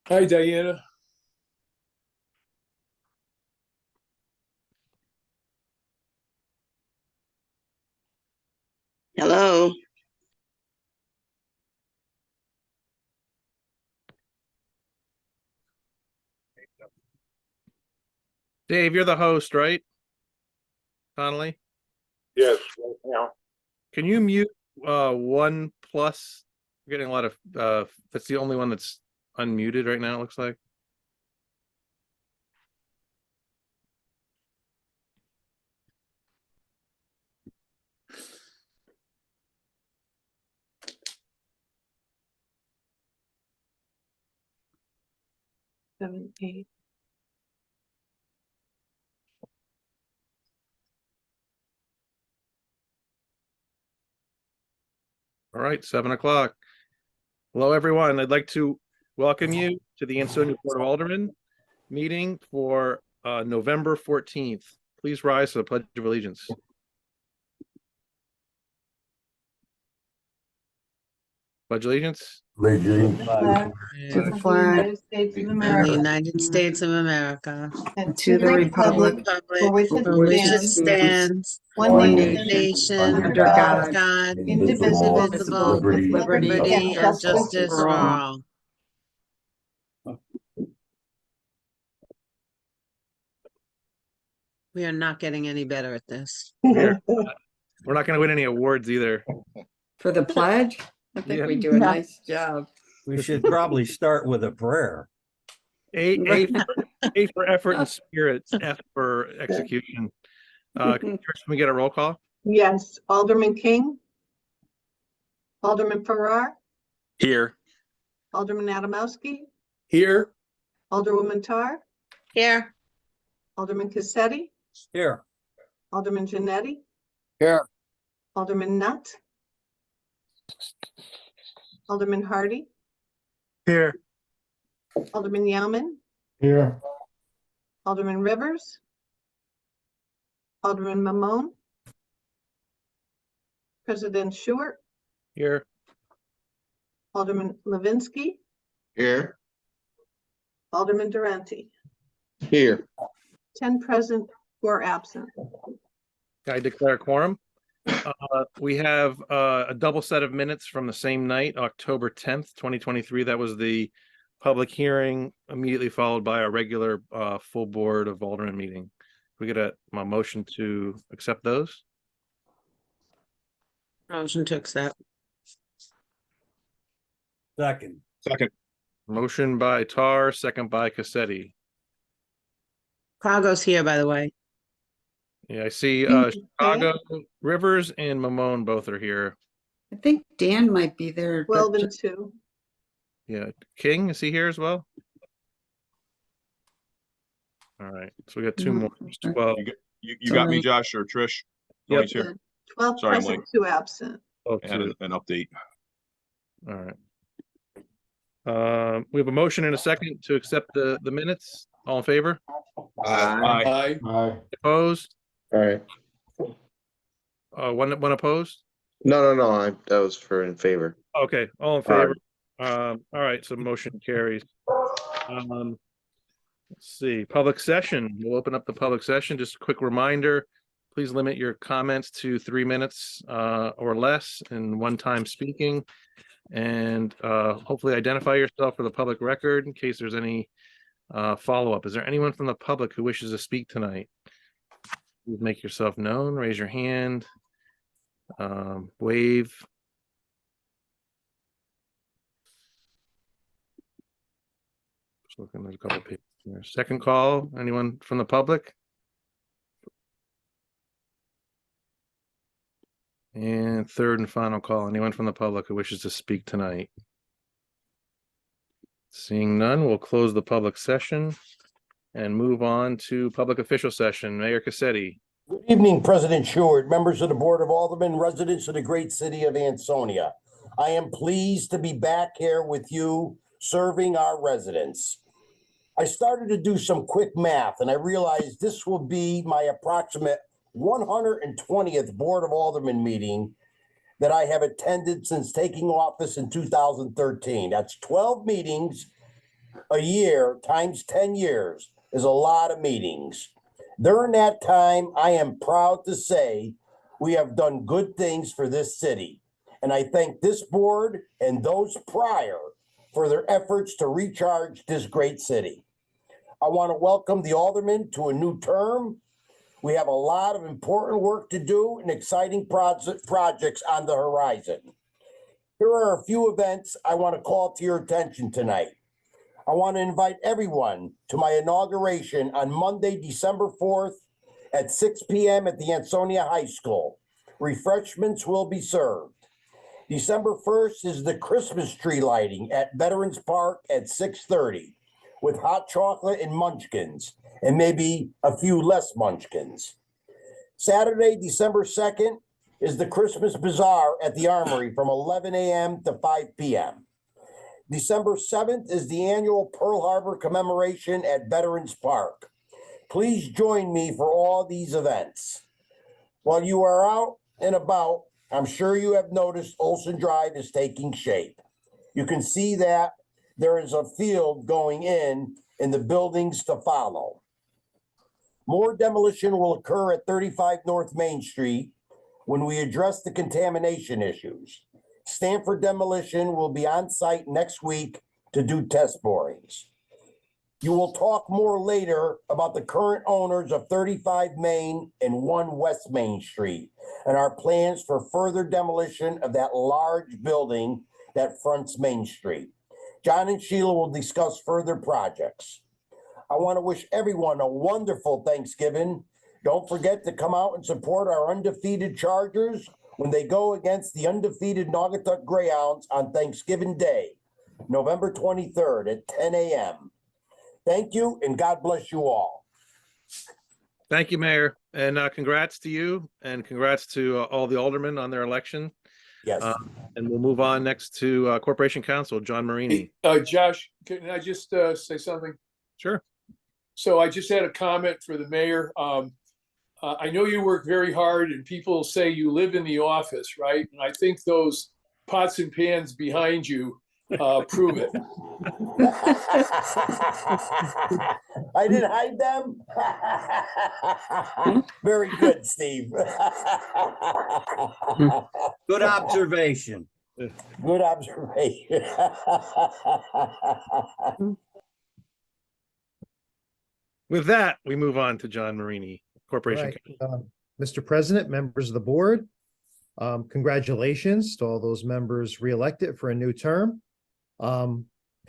Hi, Diana. Hello. Dave, you're the host, right? Connolly, Yes, right now. can you mute one plus? We're getting a lot of that's the only one that's unmuted right now, it looks like. Seven, eight. All right, 7 o'clock. Hello, everyone. I'd like to welcome you to the Ansonia Board of Aldermen meeting for November 14th. Please rise for the Pledge of Allegiance. Pledge allegiance. Allegiance To the flag of the United States of The America United States of America. and to the republic for which For which it it stands, stands, one one nation, nation, under God, God, indivisible, indivisible, with with liberty and justice for all. We are not getting any better at this. We're not going to win any awards either. For the pledge? I think we do a nice job. We should probably start with a prayer. A for effort and spirit, F for execution. Can we get a roll call? Yes, Alderman King. Alderman Farrar. Here. Alderman Adamowski. Here. Alderwoman Tar. Here. Alderman Cassetti. Here. Alderman Janetti. Here. Alderman Nutt. Alderman Hardy. Here. Alderman Yaman. Here. Alderman Rivers. Alderman Mamone. President Stewart. Here. Alderman Levinsky. Here. Alderman Durante. Here. 10 present, 4 absent. I declare quorum. We have a double set of minutes from the same night, October 10th, 2023. That was the public hearing, immediately followed by a regular full board of Aldermen meeting. We get a motion to accept those. Motion to accept. Second. Motion by Tar, second by Cassetti. Cargo's here, by the way. Yeah, I see Chicago, Rivers, and Mamone both are here. I think Dan might be there. 12 and 2. Yeah, King, is he here as well? All right, so we got two more. There's 12. You got me, Josh or Trish? Yep. Nobody's here. 12 Sorry, present, Mike. 2 absent. Oh, I had two. an update. All right. We have a motion and a second to accept the minutes. All in favor? Aye. Aye. Opposed? All right. One opposed? No. That was for in favor. Okay, all in favor. All right, so motion carries. Let's see, public session. We'll open up the public session. Just a quick reminder, please limit your comments to 3 minutes or less in one-time speaking. And hopefully identify yourself for the public record in case there's any follow-up. Is there anyone from the public who wishes to speak tonight? Please make yourself known, raise your hand, wave. Just looking, there's a couple of people here. Second call, anyone from the public? And third and final call, anyone from the public who wishes to speak tonight? Seeing none, we'll close the public session and move on to public official session. Mayor Cassetti. Good evening, President Stewart, members of the Board of Aldermen, residents of the great city of Ansonia. I am pleased to be back here with you, serving our residents. I started to do some quick math, and I realized this will be my approximate 120th Board of Aldermen meeting that I have attended since taking office in 2013. That's 12 meetings A year times 10 years is a lot of meetings. During that time, I am proud to say we have done good things for this city. And I thank this board and those prior for their efforts to recharge this great city. I want to welcome the aldermen to a new term. We have a lot of important work to do and exciting projects on the horizon. Here are a few events I want to call to your attention tonight. I want to invite everyone to my inauguration on Monday, December 4th at 6 p.m. at the Ansonia High School. Refreshments will be served. December 1st is the Christmas tree lighting at Veterans Park at 6:30 with hot chocolate and munchkins, and maybe a few less munchkins. Saturday, December 2nd is the Christmas Bazaar at the Armory from 11 a.m. to 5 p.m. December 7th is the annual Pearl Harbor commemoration at Veterans Park. Please join me for all these events. While you are out and about, I'm sure you have noticed Olson Drive is taking shape. You can see that there is a field going in the buildings to follow. More demolition will occur at 35 North Main Street when we address the contamination issues. Stanford Demolition will be on site next week to do test borings. You will talk more later about the current owners of 35 Main and 1 West Main Street and our plans for further demolition of that large building that fronts Main Street. John and Sheila will discuss further projects. I want to wish everyone a wonderful Thanksgiving. Don't forget to come out and support our undefeated Chargers when they go against the undefeated Naugatuck Greyhounds on Thanksgiving Day, November 23rd at 10 a.m. Thank you, and God bless you all. Thank you, Mayor, and congrats to you, and congrats to all the aldermen on their election. Yes. And we'll move on next to Corporation Counsel, John Marini. Josh, can I just say something? Sure. So I just had a comment for the mayor. I know you work very hard and people say you live in the office, right? And I think those pots and pans behind you prove it. I didn't hide them. Very good, Steve. Good observation. Good observation. With that, we move on to John Marini, Corporation Right. Counsel. Mr. President, members of the board, congratulations to all those members reelected for a new term.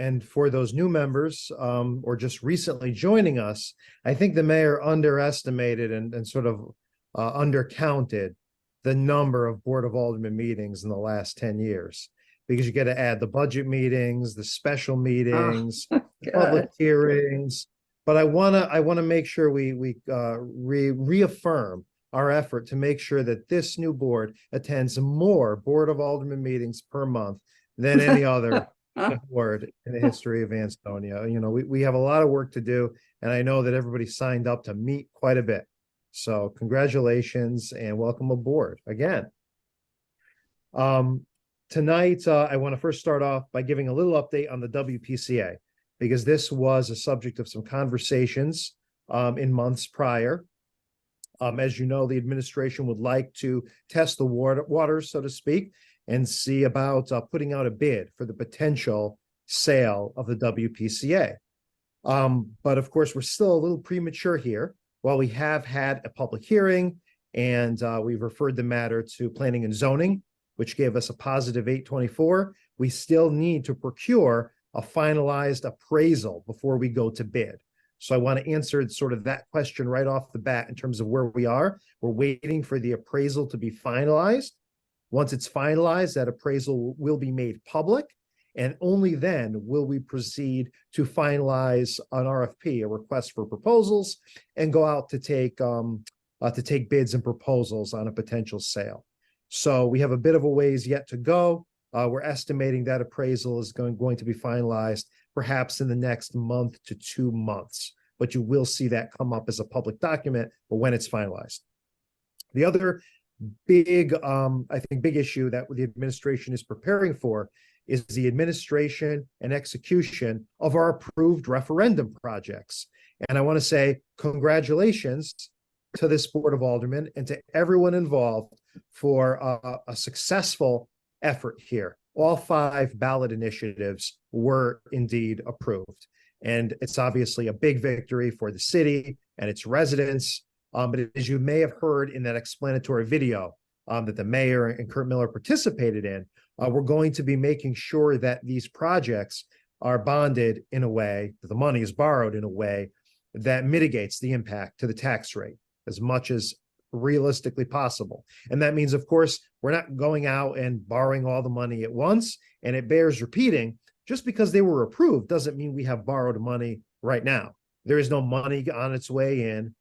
And for those new members or just recently joining us, I think the mayor underestimated and sort of undercounted the number of Board of Aldermen meetings in the last 10 years. Because you got to add the budget meetings, the special meetings, public hearings. But I wanna make sure we reaffirm our effort to make sure that this new board attends more Board of Aldermen meetings per month than any other board in the history of Ansonia. You know, we have a lot of work to do, and I know that everybody signed up to meet quite a bit. So congratulations and welcome aboard again. Tonight, I want to first start off by giving a little update on the WPCA, because this was a subject of some conversations in months prior. As you know, the administration would like to test the waters, so to speak, and see about putting out a bid for the potential sale of the WPCA. But of course, we're still a little premature here. While we have had a public hearing and we've referred the matter to Planning and Zoning, which gave us a positive 824, we still need to procure a finalized appraisal before we go to bid. So I want to answer sort of that question right off the bat in terms of where we are. We're waiting for the appraisal to be finalized. Once it's finalized, that appraisal will be made public, and only then will we proceed to finalize an RFP, a request for proposals, and go out to take bids and proposals on a potential sale. So we have a bit of a ways yet to go. We're estimating that appraisal is going to be finalized perhaps in the next month to 2 months, but you will see that come up as a public document, but when it's finalized. The other big, I think, big issue that the administration is preparing for is the administration and execution of our approved referendum projects. And I want to say congratulations to this Board of Aldermen and to everyone involved for a successful effort here. All 5 ballot initiatives were indeed approved. And it's obviously a big victory for the city and its residents. But as you may have heard in that explanatory video that the mayor and Kurt Miller participated in, we're going to be making sure that these projects are bonded in a way, that the money is borrowed in a way that mitigates the impact to the tax rate as much as realistically possible. And that means, of course, we're not going out and borrowing all the money at once. And it bears repeating, just because they were approved doesn't mean we have borrowed money right now. There is no money on its way in.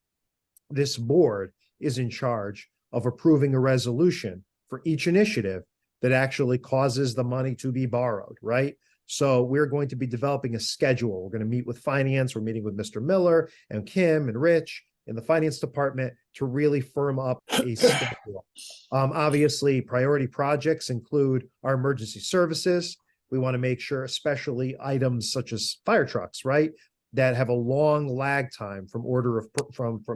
This board is in charge of approving a resolution for each initiative that actually causes the money to be borrowed, right? So we're going to be developing a schedule. We're going to meet with finance. We're meeting with Mr. Miller and Kim and Rich in the finance department to really firm up a schedule. Obviously, priority projects include our emergency services. We want to make sure, especially items such as fire trucks, right, that have a long lag time from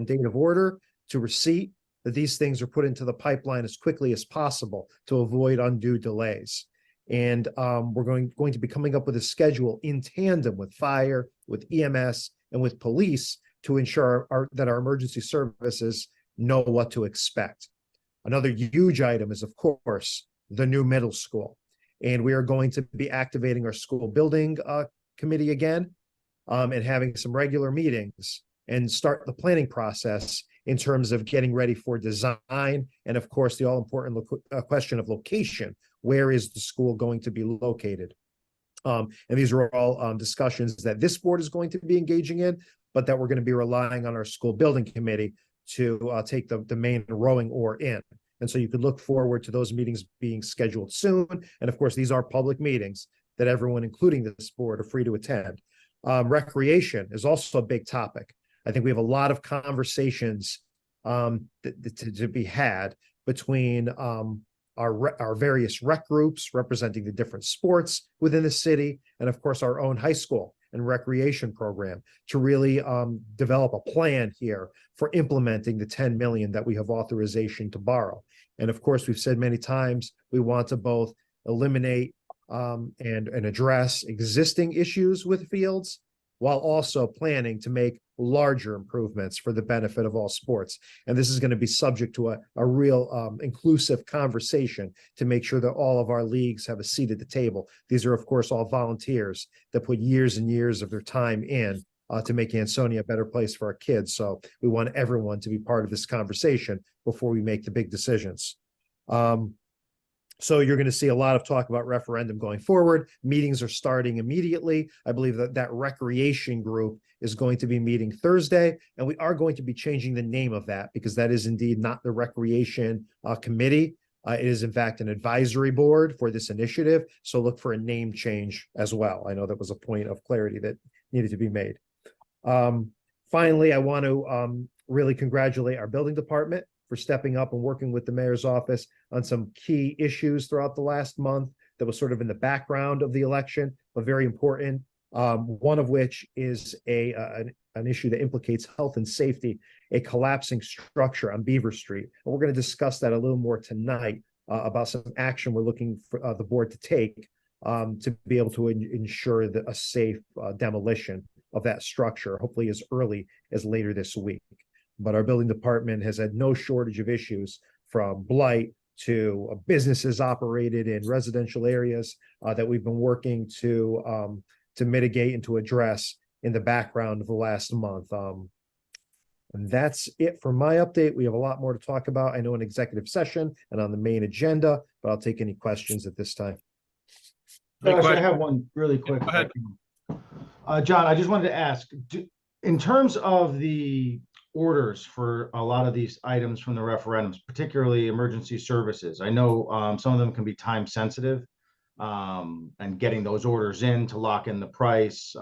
date of order to receipt, that these things are put into the pipeline as quickly as possible to avoid undue delays. And we're going to be coming up with a schedule in tandem with fire, with EMS, and with police to ensure that our emergency services know what to expect. Another huge item is, of course, the new middle school. And we are going to be activating our school building committee again and having some regular meetings and start the planning process in terms of getting ready for design. And of course, the all-important question of location. Where is the school going to be located? And these are all discussions that this board is going to be engaging in, but that we're going to be relying on our school building committee to take the main rowing oar in. And so you could look forward to those meetings being scheduled soon. And of course, these are public meetings that everyone, including this board, are free to attend. Recreation is also a big topic. I think we have a lot of conversations to be had between our various rec groups representing the different sports within the city, and of course our own high school and recreation program to really develop a plan here for implementing the 10 million that we have authorization to borrow. And of course, we've said many times, we want to both eliminate and address existing issues with fields, while also planning to make larger improvements for the benefit of all sports. And this is going to be subject to a real inclusive conversation to make sure that all of our leagues have a seat at the table. These are, of course, all volunteers that put years and years of their time in to make Ansonia a better place for our kids. So we want everyone to be part of this conversation before we make the big decisions. So you're going to see a lot of talk about referendum going forward. Meetings are starting immediately. I believe that recreation group is going to be meeting Thursday, and we are going to be changing the name of that because that is indeed not the recreation committee. It is in fact an advisory board for this initiative. So look for a name change as well. I know that was a point of clarity that needed to be made. Finally, I want to really congratulate our building department for stepping up and working with the mayor's office on some key issues throughout the last month that was sort of in the background of the election, but very important. One of which is an issue that implicates health and safety, a collapsing structure on Beaver Street. And we're going to discuss that a little more tonight about some action we're looking for the board to take to be able to ensure that a safe demolition of that structure, hopefully as early as later this week. But our building department has had no shortage of issues, from blight to businesses operated in residential areas that we've been working to mitigate and to address in the background of the last month. And that's it for my update. We have a lot more to talk about, I know, in executive session and on the main agenda, but I'll take any questions at this time. Josh, I have one really quick. Go ahead. John, I just wanted to ask, in terms of the orders for a lot of these items from the referendums, particularly emergency services, I know some of them can be time sensitive. and getting those orders in to lock in the price,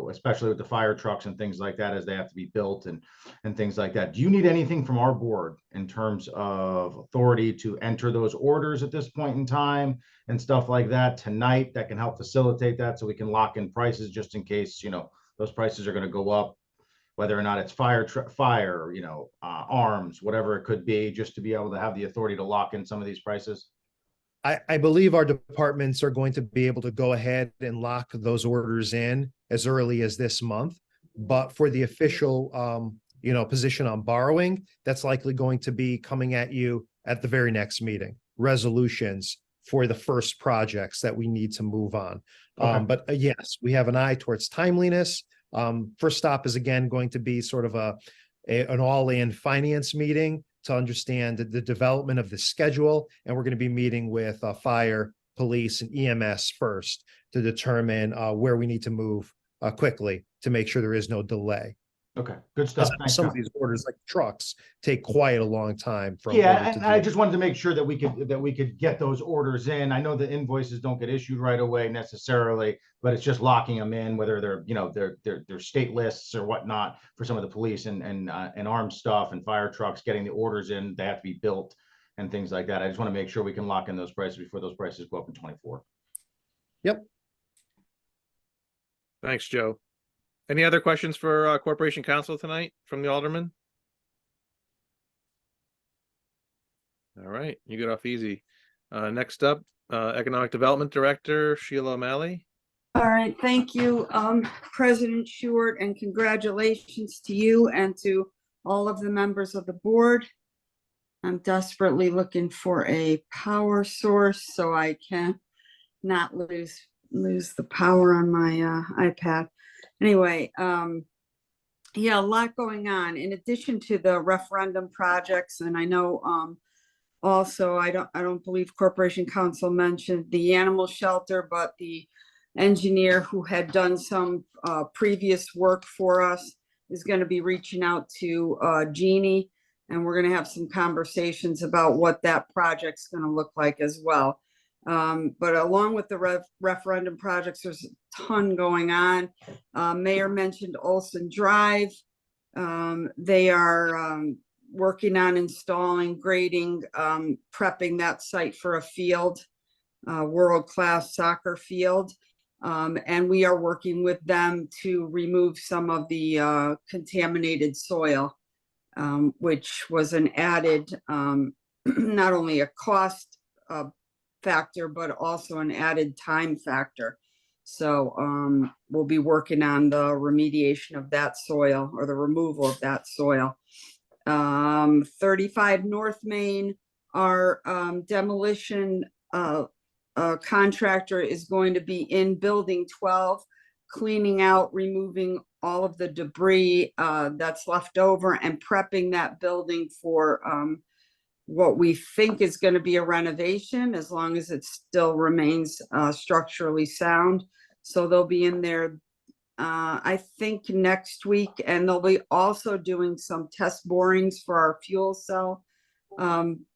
especially with the fire trucks and things like that as they have to be built and things like that. Do you need anything from our board in terms of authority to enter those orders at this point in time and stuff like that tonight that can help facilitate that so we can lock in prices just in case, those prices are going to go up, whether or not it's fire, arms, whatever it could be, just to be able to have the authority to lock in some of these prices? I believe our departments are going to be able to go ahead and lock those orders in as early as this month. But for the official, position on borrowing, that's likely going to be coming at you at the very next meeting. Resolutions for the first projects that we need to move on. Okay. But yes, we have an eye towards timeliness. First stop is again going to be sort of an all-in finance meeting to understand the development of the schedule. And we're going to be meeting with fire, police, and EMS first to determine where we need to move quickly to make sure there is no delay. Okay, good stuff. Thanks, Some John. of these orders, like trucks, take quite a long time. From Yeah, order to and I delivery. just wanted to make sure that we could get those orders in. I know the invoices don't get issued right away necessarily, but it's just locking them in, whether they're state lists or whatnot for some of the police and armed stuff and fire trucks, getting the orders in. They have to be built and things like that. I just want to make sure we can lock in those prices before those prices go up in 24. Yep. Thanks, Joe. Any other questions for Corporation Counsel tonight from the Alderman? All right, you get off easy. Next up, Economic Development Director Sheila O'Malley. All right, thank you, President Shewart, and congratulations to you and to all of the members of the board. I'm desperately looking for a power source so I can not lose the power on my iPad. Anyway, yeah, a lot going on in addition to the referendum projects. And I know also I don't believe Corporation Counsel mentioned the animal shelter, but the engineer who had done some previous work for us is going to be reaching out to Jeannie, and we're going to have some conversations about what that project's going to look like as well. But along with the referendum projects, there's a ton going on. Mayor mentioned Olson Drive. They are working on installing, grading, prepping that site for a field, world-class soccer field. And we are working with them to remove some of the contaminated soil, which was an added, not only a cost factor, but also an added time factor. So we'll be working on the remediation of that soil or the removal of that soil. 35 North Main, our demolition contractor is going to be in building 12, cleaning out, removing all of the debris that's left over and prepping that building for what we think is going to be a renovation, as long as it still remains structurally sound. So they'll be in there, I think, next week, and they'll be also doing some test borings for our fuel cell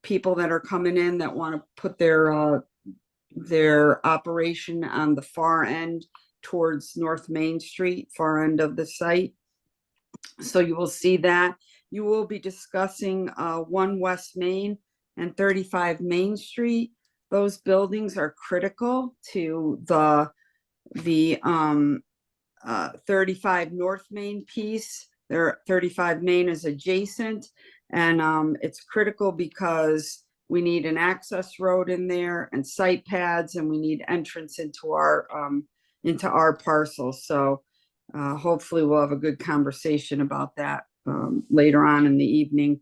people that are coming in that want to put their operation on the far end towards North Main Street, far end of the site. So you will see that. You will be discussing 1 West Main and 35 Main Street. Those buildings are critical to the 35 North Main piece. 35 Main is adjacent, and it's critical because we need an access road in there and site pads, and we need entrance into our parcel. So hopefully we'll have a good conversation about that later on in the evening.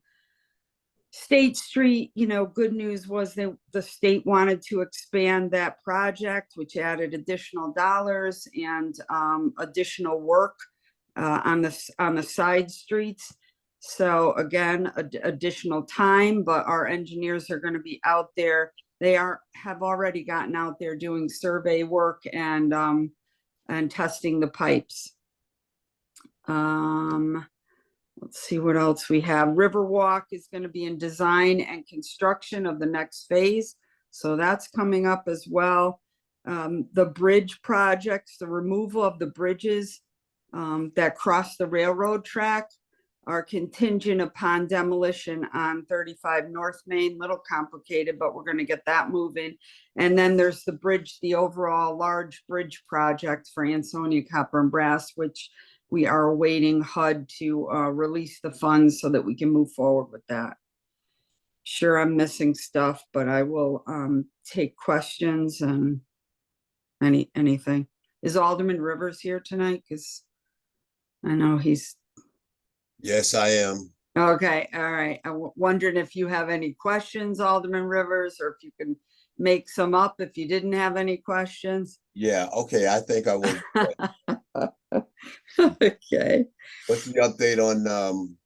State Street, good news was that the state wanted to expand that project, which added additional dollars and additional work on the side streets. So again, additional time, but our engineers are going to be out there. They have already gotten out there doing survey work and testing the pipes. Let's see what else we have. Riverwalk is going to be in design and construction of the next phase. So that's coming up as well. The bridge projects, the removal of the bridges that cross the railroad track are contingent upon demolition on 35 North Main. Little complicated, but we're going to get that moving. And then there's the bridge, the overall large bridge project for Ansonia Copper and Brass, which we are awaiting HUD to release the funds so that we can move forward with that. Sure, I'm missing stuff, but I will take questions and anything. Is Alderman Rivers here tonight? Because I know he's Yes, I am. okay. All right. Wondering if you have any questions, Alderman Rivers, or if you can make some up if you didn't have any questions. Yeah, okay, I think I will. Okay. What's the update on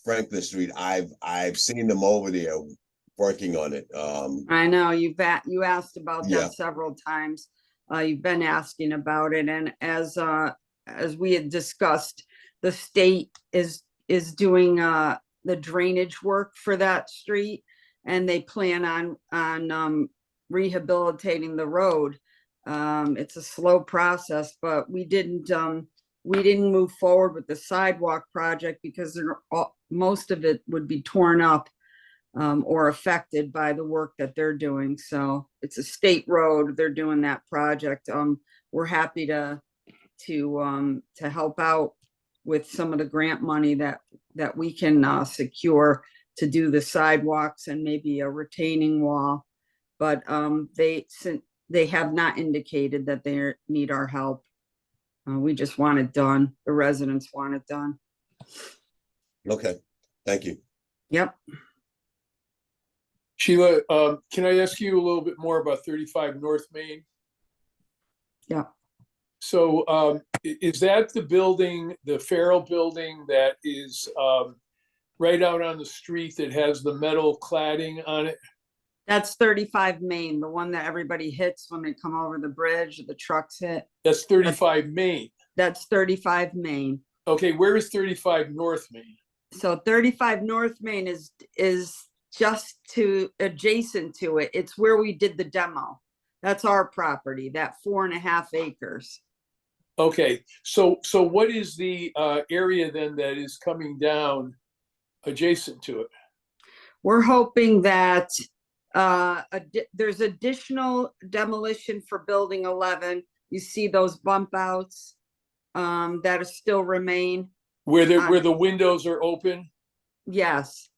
Franklin Street? I've seen them over there working on it. I know you asked about Yeah. that several times. You've been asking about it, and as we had discussed, the state is doing the drainage work for that street, and they plan on rehabilitating the road. It's a slow process, but we didn't move forward with the sidewalk project because most of it would be torn up or affected by the work that they're doing. So it's a state road. They're doing that project. We're happy to help out with some of the grant money that we can secure to do the sidewalks and maybe a retaining wall. But they have not indicated that they need our help. We just want it done. The residents want it done. Okay, thank you. Yep. Sheila, can I ask you a little bit more about 35 North Main? Yeah. So is that the building, the Farrell building that is right out on the street that has the metal cladding on it? That's 35 Main, the one that everybody hits when they come over the bridge, the trucks hit. That's 35 Main. That's 35 Main. Okay, where is 35 North Main? So 35 North Main is just adjacent to it. It's where we did the demo. That's our property, that 4.5 acres. Okay, so what is the area then that is coming down adjacent to it? We're hoping that there's additional demolition for building 11. You see those bump outs that are still remain. Where the windows are open? Yes.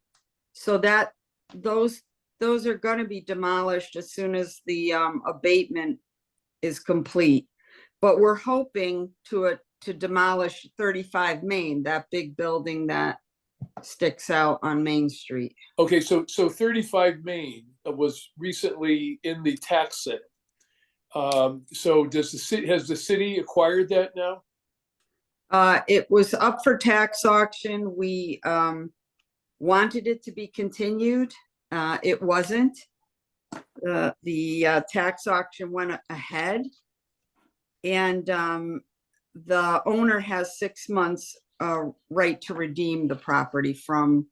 So that those are going to be demolished as soon as the abatement is complete. But we're hoping to demolish 35 Main, that big building that sticks out on Main Street. Okay, so 35 Main was recently in the tax sale. So has the city acquired that now? It was up for tax auction. We wanted it to be continued. It wasn't. The tax auction went ahead, and the owner has 6 months right to redeem the property from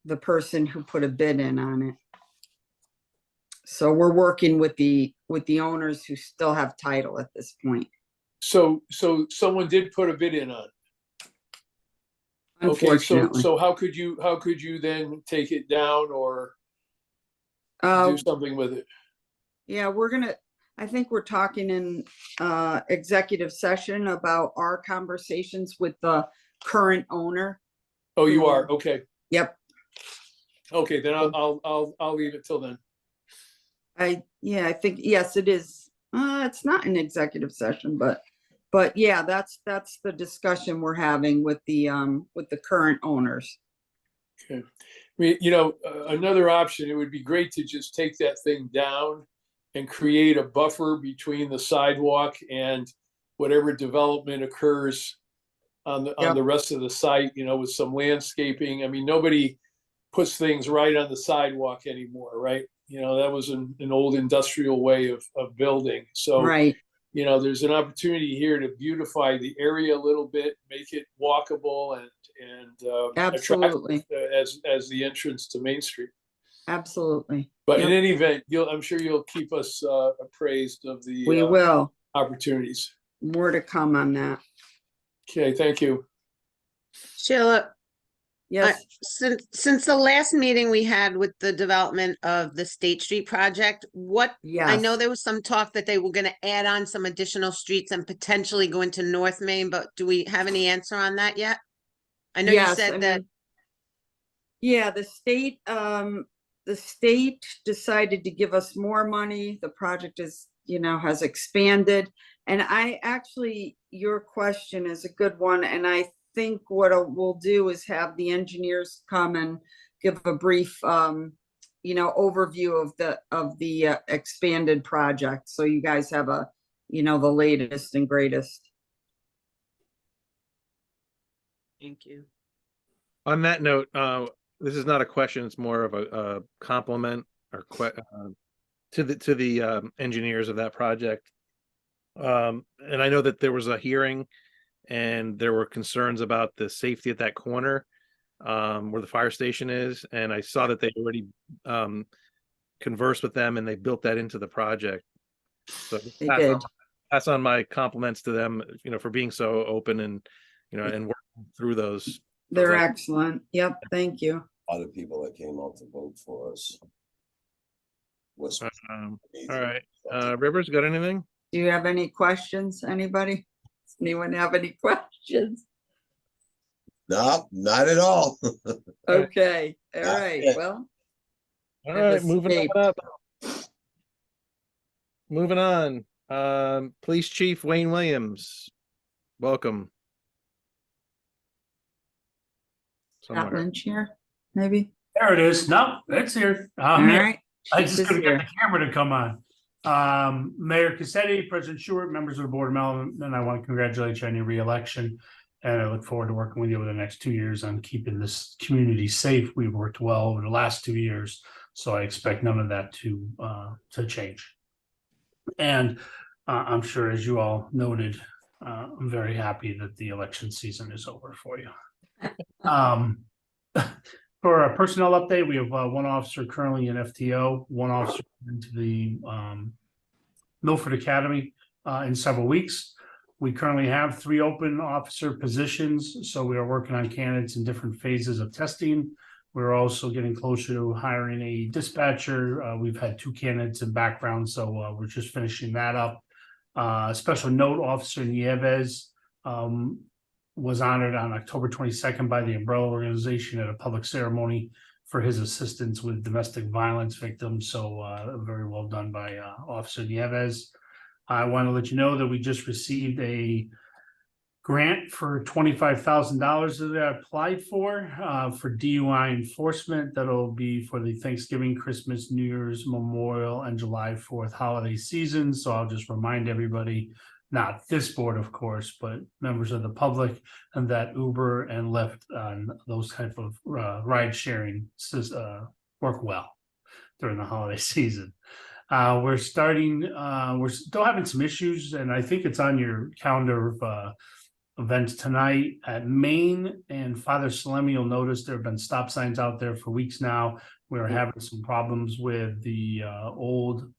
the person who put a bid in on it. So we're working with the owners who still have title at this point. So someone did put a bid in on it. Okay, Unfortunately. so how could you then take it down or do something with it? Yeah, I think we're talking in executive session about our conversations with the current owner. Oh, you are? Okay. Yep. Okay, then I'll leave it till then. I think, yes, it is. It's not an executive session, but yeah, that's the discussion we're having with the current owners. Okay. I mean, another option, it would be great to just take that thing down and create a buffer between the sidewalk and whatever development occurs on the rest of the site, with some landscaping. I mean, nobody puts things right on the sidewalk anymore, right? That was an old industrial way of building. So, right. There's an opportunity here to beautify the area a little bit, make it walkable and Absolutely. attractive as the entrance to Main Street. Absolutely. But in Yep, any event, I'm sure you'll keep us appraised of we the will. opportunities. More to come on that. Okay, thank you. Sheila, Yes, since the last meeting we had with the development of the State Street project, I know yes. there was some talk that they were gonna add on some additional streets and potentially go into North Main, but do we have any answer on that yet? I know you Yes, said that, yeah, the state decided to give us more money. The project is, has expanded. And your question is a good one. And I think what we'll do is have the engineers come and give a brief, overview of the expanded project. So you guys have the latest and greatest. thank you. On that note, this is not a question, it's more of a compliment or to the engineers of that project. And I know that there was a hearing and there were concerns about the safety at that corner where the fire station is, and I saw that they already conversed with them and they built that into the project. So They did. pass on my compliments to them, for being so open and and working through those. They're items. excellent. Yep, thank you. A lot of people that came out to vote for us. Was All amazing. right, Rivers, got anything? Do you have any questions, anybody? Anyone have any questions? No, not at all. Okay, all Not right, yet. well, All I've right, moving escaped. on up. Moving on. Police Chief Wayne Williams, welcome. Pat Somewhere. Lynch here, maybe? There it is. No, it's here. All I'm here. right. I Chief just is couldn't get here. the camera to come on. Mayor Cassetti, President Stewart, members of the Board of Aldermen, I want to congratulate you on your reelection. And I look forward to working with you over the next 2 years on keeping this community safe. We've worked well over the last 2 years, so I expect none of that to change. And I'm sure, as you all noted, I'm very happy that the election season is over for you. For a personnel update, we have one officer currently in FTO, one officer into the Milford Academy in several weeks. We currently have 3 open officer positions, so we are working on candidates in different phases of testing. We're also getting closer to hiring a dispatcher. We've had 2 candidates in background, so we're just finishing that up. Special note, Officer Nieves was honored on October 22nd by the Umbrella Organization at a public ceremony for his assistance with domestic violence victims. So very well done by Officer Nieves. I want to let you know that we just received a grant for $25,000 that I applied for DUI enforcement. That'll be for the Thanksgiving, Christmas, New Year's, Memorial, and July 4th holiday season. So I'll just remind everybody, not this board, of course, but members of the public, and that Uber and Lyft and those type of ride sharing work well during the holiday season. We're still having some issues, and I think it's on your calendar of events tonight at Maine and Father Salemi. You'll notice there have been stop signs out there for weeks now. We're having some problems with the old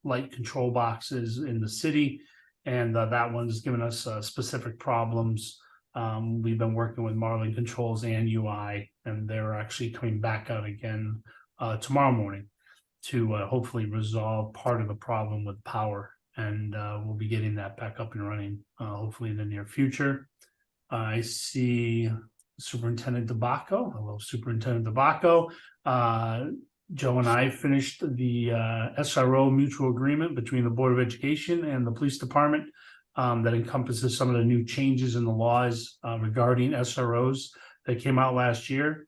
light control boxes in the city, and that one's given us specific problems. We've been working with Marlin Controls and UI, and they're actually coming back out again tomorrow morning to hopefully resolve part of the problem with power. And we'll be getting that back up and running hopefully in the near future. I see Superintendent DeBacco. Hello, Superintendent DeBacco. Joe and I finished the SRO mutual agreement between the Board of Education and the Police Department that encompasses some of the new changes in the laws regarding SROs that came out last year.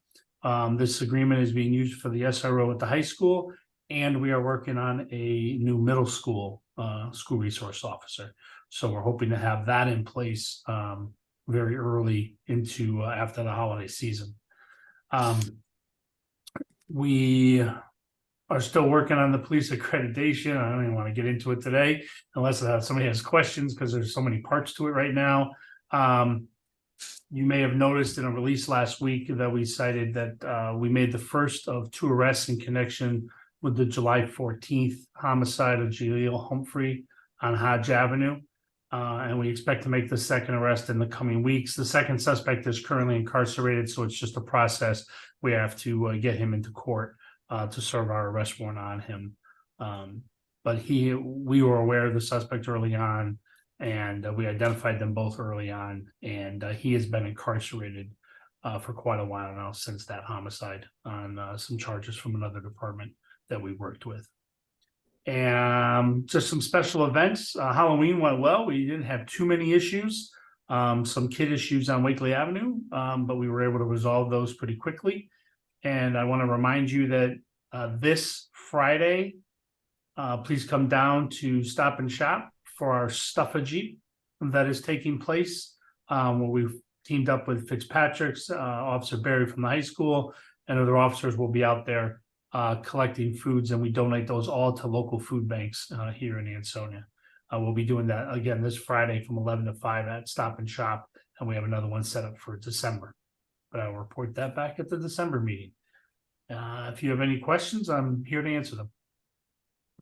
This agreement is being used for the SRO at the high school, and we are working on a new middle school school resource officer. So we're hoping to have that in place very early into after the holiday season. We are still working on the police accreditation. I don't even want to get into it today unless somebody has questions, because there's so many parts to it right now. You may have noticed in a release last week that we cited that we made the first of 2 arrests in connection with the July 14th homicide of Jaleel Humphrey on Hodge Avenue. And we expect to make the second arrest in the coming weeks. The second suspect is currently incarcerated, so it's just a process. We have to get him into court to serve our arrest warrant on him. But we were aware of the suspect early on, and we identified them both early on, and he has been incarcerated for quite a while now since that homicide on some charges from another department that we worked with. And just some special events. Halloween went well. We didn't have too many issues, some kid issues on Wakely Avenue, but we were able to resolve those pretty quickly. And I want to remind you that this Friday, please come down to Stop and Shop for our Stuff-A-Jeep that is taking place, where we've teamed up with Fitzpatrick's, Officer Barry from the high school, and other officers will be out there collecting foods, and we donate those all to local food banks here in Ansonia. We'll be doing that again this Friday from 11 to 5 at Stop and Shop, and we have another one set up for December. But I'll report that back at the December meeting. If you have any questions, I'm here to answer them.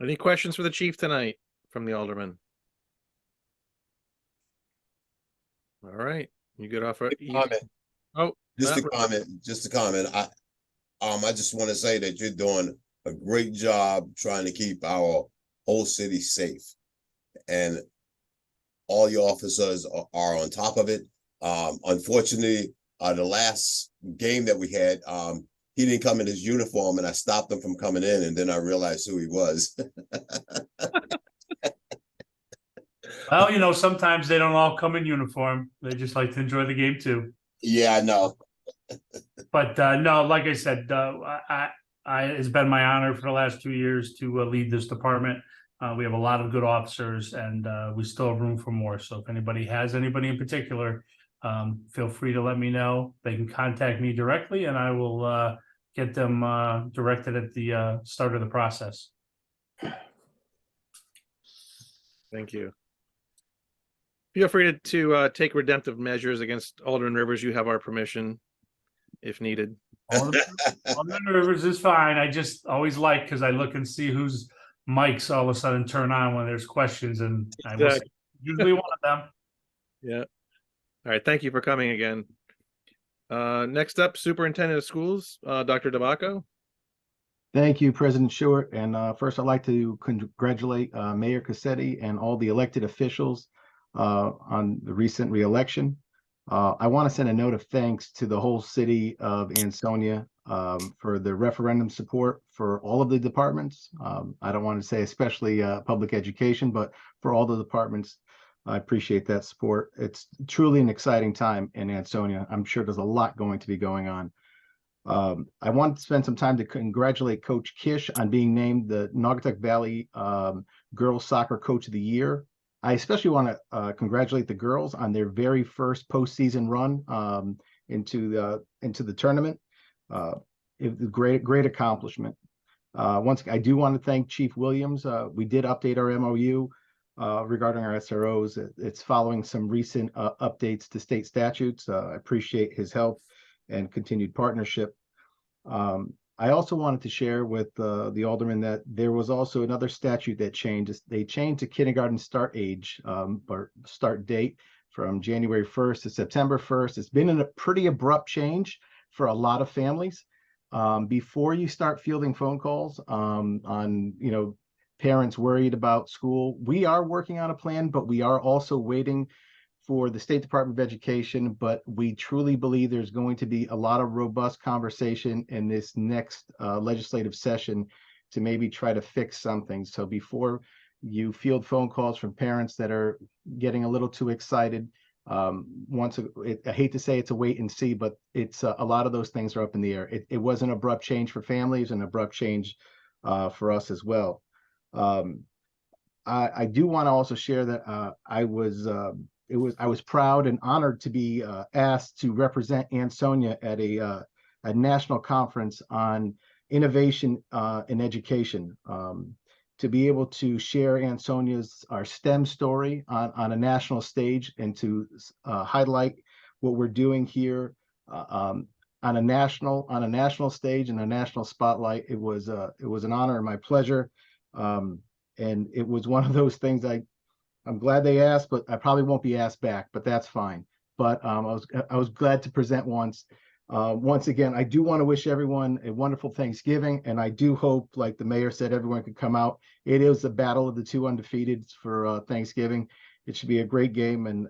Any questions for the chief tonight from the alderman? All right, you get off. Comment. Oh, Just a comment. I just want to say that you're doing a great job trying to keep our whole city safe, and all your officers are on top of it. Unfortunately, the last game that we had, he didn't come in his uniform, and I stopped him from coming in, and then I realized who he was. Well, sometimes they don't all come in uniform. They just like to enjoy the game too. Yeah, I know. But no, like I said, it's been my honor for the last 2 years to lead this department. We have a lot of good officers, and we still have room for more. So if anybody has anybody in particular, feel free to let me know. They can contact me directly, and I will get them directed at the start of the process. Thank you. Feel free to take redemptive measures against Alderman Rivers. You have our permission if needed. Alderman Rivers is fine. I just always like, because I look and see whose mics all of a sudden turn on when there's questions, and I was usually one of them. Yeah. All right. Thank you for coming again. Next up, Superintendent of Schools, Dr. DeBacco. Thank you, President Short. And first, I'd like to congratulate Mayor Cassetti and all the elected officials on the recent reelection. I want to send a note of thanks to the whole city of Ansonia for the referendum support for all of the departments. I don't want to say especially public education, but for all the departments, I appreciate that support. It's truly an exciting time in Ansonia. I'm sure there's a lot going to be going on. I want to spend some time to congratulate Coach Kish on being named the Naugatuck Valley Girls Soccer Coach of the Year. I especially want to congratulate the girls on their very first postseason run into the tournament. It was a great accomplishment. Once I do want to thank Chief Williams. We did update our MOU regarding our SROs. It's following some recent updates to state statutes. I appreciate his help and continued partnership. I also wanted to share with the alderman that there was also another statute that changed. They changed the kindergarten start age or start date from January 1st to September 1st. It's been a pretty abrupt change for a lot of families. Before you start fielding phone calls on parents worried about school, we are working on a plan, but we are also waiting for the State Department of Education. But we truly believe there's going to be a lot of robust conversation in this next legislative session to maybe try to fix something. So before you field phone calls from parents that are getting a little too excited, I hate to say it's a wait and see, but it's a lot of those things are up in the air. It was an abrupt change for families and abrupt change for us as well. I do want to also share that I was proud and honored to be asked to represent Ansonia at a national conference on innovation in education. To be able to share our STEM story on a national stage and to highlight what we're doing here on a national stage and a national spotlight. It was an honor and my pleasure. And it was one of those things I'm glad they asked, but I probably won't be asked back, but that's fine. But I was glad to present once. Once again, I do want to wish everyone a wonderful Thanksgiving, and I do hope, like the mayor said, everyone could come out. It is the battle of the two undefeateds for Thanksgiving. It should be a great game, and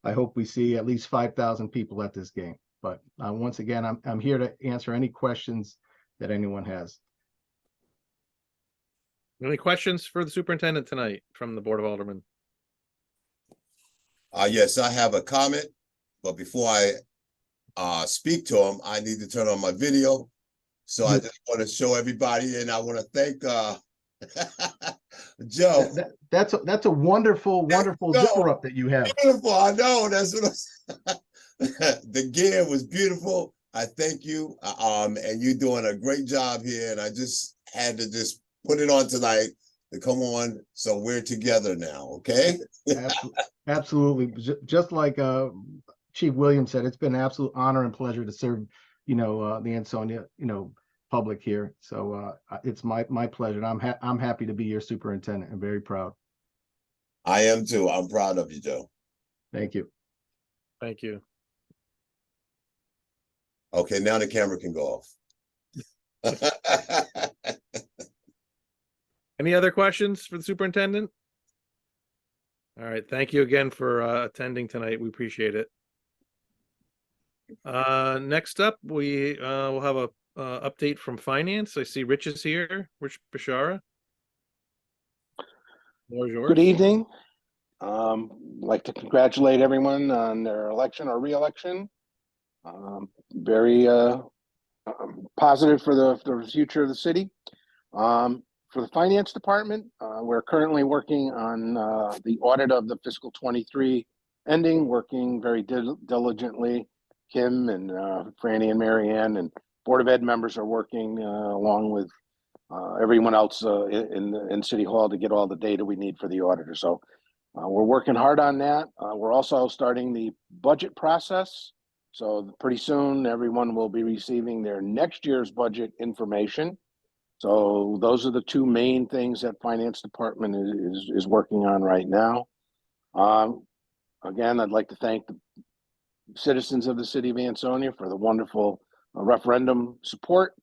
I hope we see at least 5,000 people at this game. But once again, I'm here to answer any questions that anyone has. Any questions for the superintendent tonight from the Board of Aldermen? Yes, I have a comment, but before I speak to him, I need to turn on my video. So I just want to show everybody, and I want to thank Joe. That's a wonderful zipper up that you have. Beautiful, I know. That's what the gear was beautiful. I thank you, and you're doing a great job here. And I just had to just put it on tonight to come on, so we're together now. Okay. Absolutely. Just like Chief Williams said, it's been an absolute honor and pleasure to serve, the Ansonia, public here. So it's my pleasure. And I'm happy to be your superintendent. I'm very proud. I am too. I'm proud of you, Joe. Thank you. Thank you. Okay, now the camera can go off. Any other questions for the superintendent? All right, thank you again for attending tonight. We appreciate it. Next up, we will have a update from finance. I see Rich is here. Rich Bashara. Good evening. Like to congratulate everyone on their election or re-election. Very positive for the future of the city. For the finance department, we're currently working on the audit of the fiscal 23 ending, working very diligently. Kim and Franny and Marianne and Board of Ed members are working along with everyone else in City Hall to get all the data we need for the auditor. So we're working hard on that. We're also starting the budget process. So pretty soon, everyone will be receiving their next year's budget information. So those are the two main things that finance department is working on right now. Again, I'd like to thank the citizens of the city of Ansonia for the wonderful referendum support.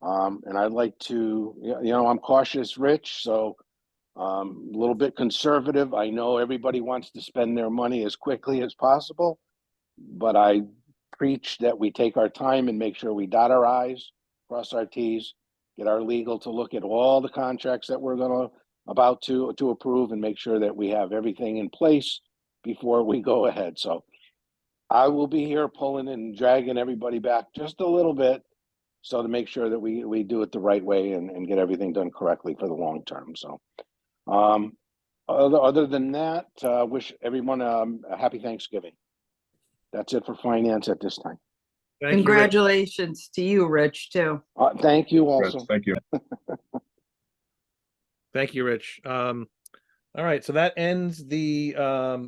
And I'd like to, I'm cautious, Rich, so a little bit conservative. I know everybody wants to spend their money as quickly as possible, but I preach that we take our time and make sure we dot our I's, cross our T's, get our legal to look at all the contracts that we're about to approve and make sure that we have everything in place before we go ahead. So I will be here pulling and dragging everybody back just a little bit, so to make sure that we do it the right way and get everything done correctly for the long term. So other than that, wish everyone a happy Thanksgiving. That's it for finance at this time. Congratulations to you, Rich, too. Thank you also. Thank you. Thank you, Rich. All right, so that ends the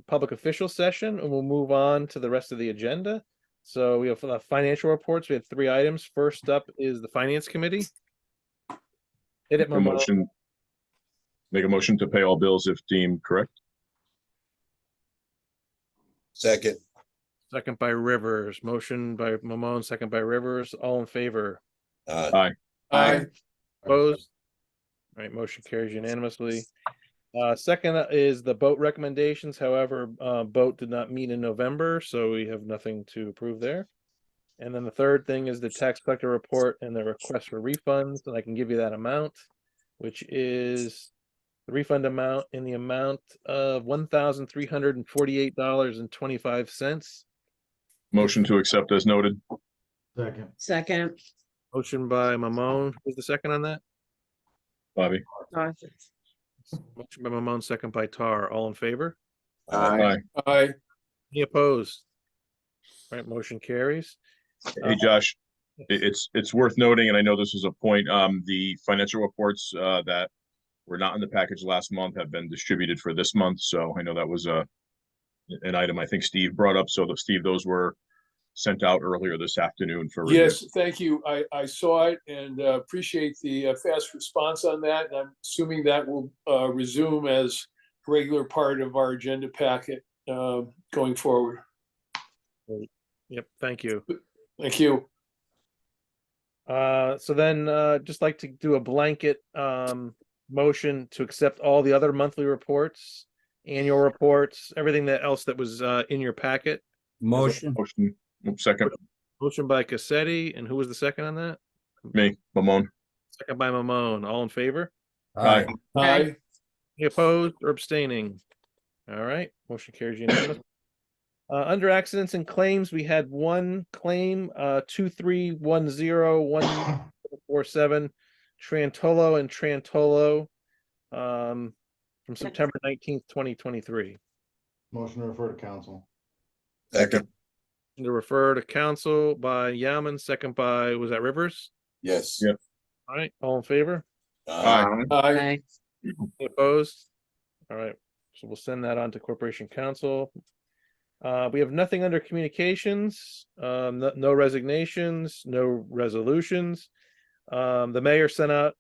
public official session, and we'll move on to the rest of the agenda. So we have for the financial reports, we have 3 items. First up is the Finance Committee. Hit it, Momo. Make a motion to pay all bills if deemed correct. Second. Second by Rivers. Motion by Mamone, second by Rivers. All in favor? Aye. Aye. Opposed? All right, motion carries unanimously. Second is the boat recommendations. However, boat did not meet in November, so we have nothing to approve there. And then the third thing is the tax collector report and the request for refunds, and I can give you that amount, which is the refund amount in the amount of $1,348.25. Motion to accept as noted. Second. Motion by Mamone. Who's the second on that? Bobby. Motion by Mamone, second by Tar. All in favor? Aye. Aye. Any opposed? All right, motion carries. Hey, Josh, it's worth noting, and I know this was a point, the financial reports that were not in the package last month have been distributed for this month. So I know that was an item I think Steve brought up. So Steve, those were sent out earlier this afternoon for review. Yes, thank you. I saw it and appreciate the fast response on that. And I'm assuming that will resume as a regular part of our agenda packet going forward. Yep, thank you. Thank you. So then, just like to do a blanket, motion to accept all the other monthly reports, annual reports, everything that else that was, in your packet. Motion. Motion, second, Motion by Cassetti, and who was the second on that? me, Mamone. Second by Mamone. All in favor? Aye. Aye. Any opposed or abstaining? All right, motion carries unanimous. Under accidents and claims, we had one claim, 2310-147, Trantolo and Trantolo, from September 19th, 2023. Motion to refer to council. Second, To refer to council by Yaman, second by, was that Rivers? yes. Yep. All right, all in favor? Aye. Aye. Any opposed? All right, so we'll send that on to Corporation Council. We have nothing under communications, no resignations, no resolutions. The mayor sent out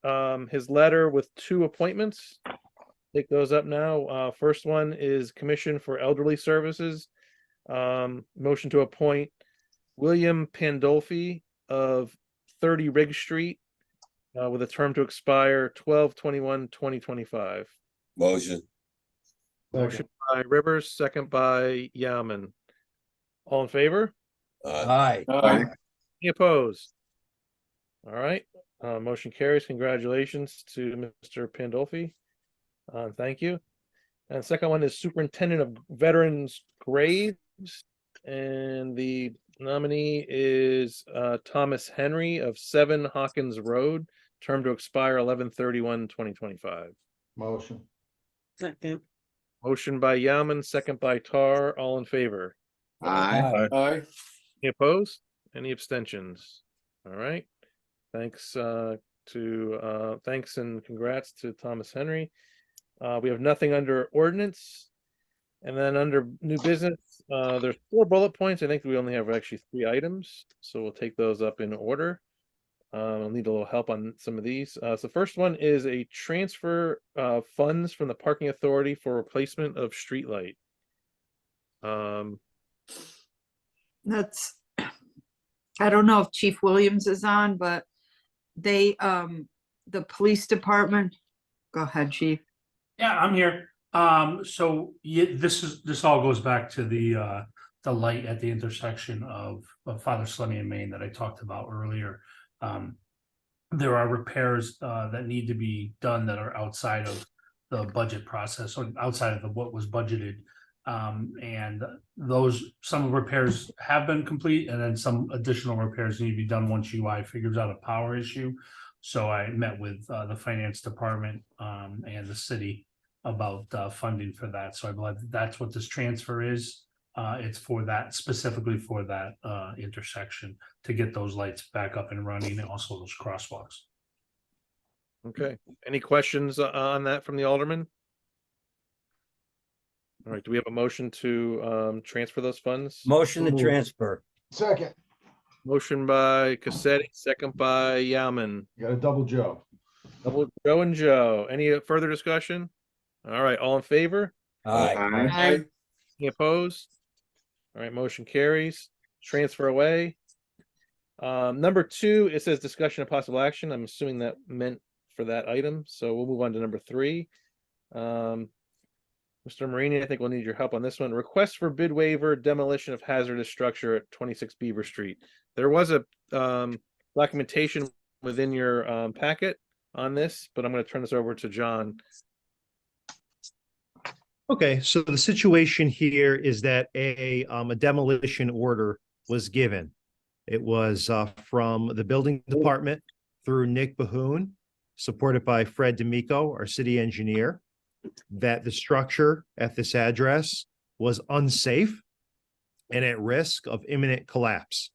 his letter with 2 appointments. Take those up now. First one is Commission for Elderly Services. Motion to appoint William Pandolfi of 30 Rigg Street with a term to expire 12/21/2025. Motion. Motion by Rivers, second by Yaman. All in favor? Aye. Aye. Any opposed? All right, motion carries. Congratulations to Mr. Pandolfi. Thank you. And second one is Superintendent of Veterans Graves. And the nominee is Thomas Henry of 7 Hawkins Road, term to expire 11/31/2025. Motion. Second. Motion by Yaman, second by Tar, all in favor. Aye. Aye. Any opposed? Any abstentions? All right. Thanks thanks and congrats to Thomas Henry. We have nothing under ordinance. And then under new business, there's 4 bullet points. I think we only have actually 3 items, so we'll take those up in order. I'll need a little help on some of these. So the first one is a transfer funds from the parking authority for replacement of streetlight. That's, I don't know if Chief Williams is on, but they, the police department, go ahead, Chief. Yeah, I'm here. So this all goes back to the light at the intersection of Father Slemmy and Main that I talked about earlier. There are repairs that need to be done that are outside of the budget process or outside of what was budgeted. And some repairs have been complete, and then some additional repairs need to be done once UI figures out a power issue. So I met with the finance department and the city about funding for that. So I believe that's what this transfer is. It's for that, specifically for that intersection, to get those lights back up and running, and also those crosswalks. Okay, any questions on that from the Alderman? All right, do we have a motion to transfer those funds? Motion to transfer. Second. Motion by Cassetti, second by Yaman. You got a double Joe. Double Joe and Joe. Any further discussion? All right, all in favor? Aye. Aye. Any opposed? All right, motion carries. Transfer away. Number 2, it says discussion of possible action. I'm assuming that meant for that item, so we'll move on to number 3. Mr. Marini, I think we'll need your help on this one. Request for bid waiver, demolition of hazardous structure at 26 Beaver Street. There was a documentation within your packet on this, but I'm going to turn this over to John. Okay, so the situation here is that a demolition order was given. It was from the building department through Nick Bahoon, supported by Fred D'Amico, our city engineer, that the structure at this address was unsafe and at risk of imminent collapse.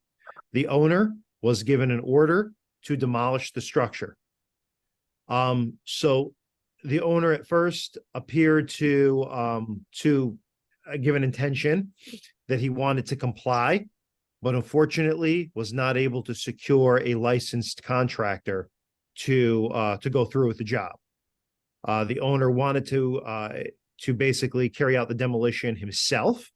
The owner was given an order to demolish the structure. So the owner at first appeared to give an intention that he wanted to comply but unfortunately was not able to secure a licensed contractor to go through with the job. The owner wanted to basically carry out the demolition himself.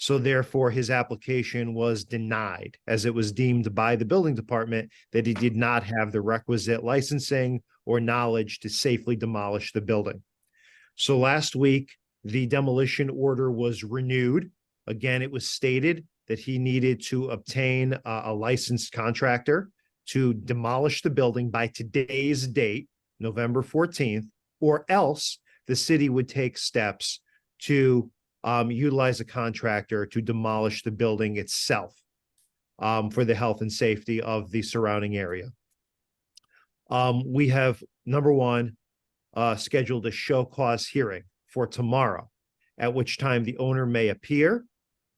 So therefore, his application was denied, as it was deemed by the building department that he did not have the requisite licensing or knowledge to safely demolish the building. So last week, the demolition order was renewed. Again, it was stated that he needed to obtain a licensed contractor to demolish the building by today's date, November 14th, or else the city would take steps to utilize a contractor to demolish the building itself for the health and safety of the surrounding area. We have, number one, scheduled a show cause hearing for tomorrow, at which time the owner may appear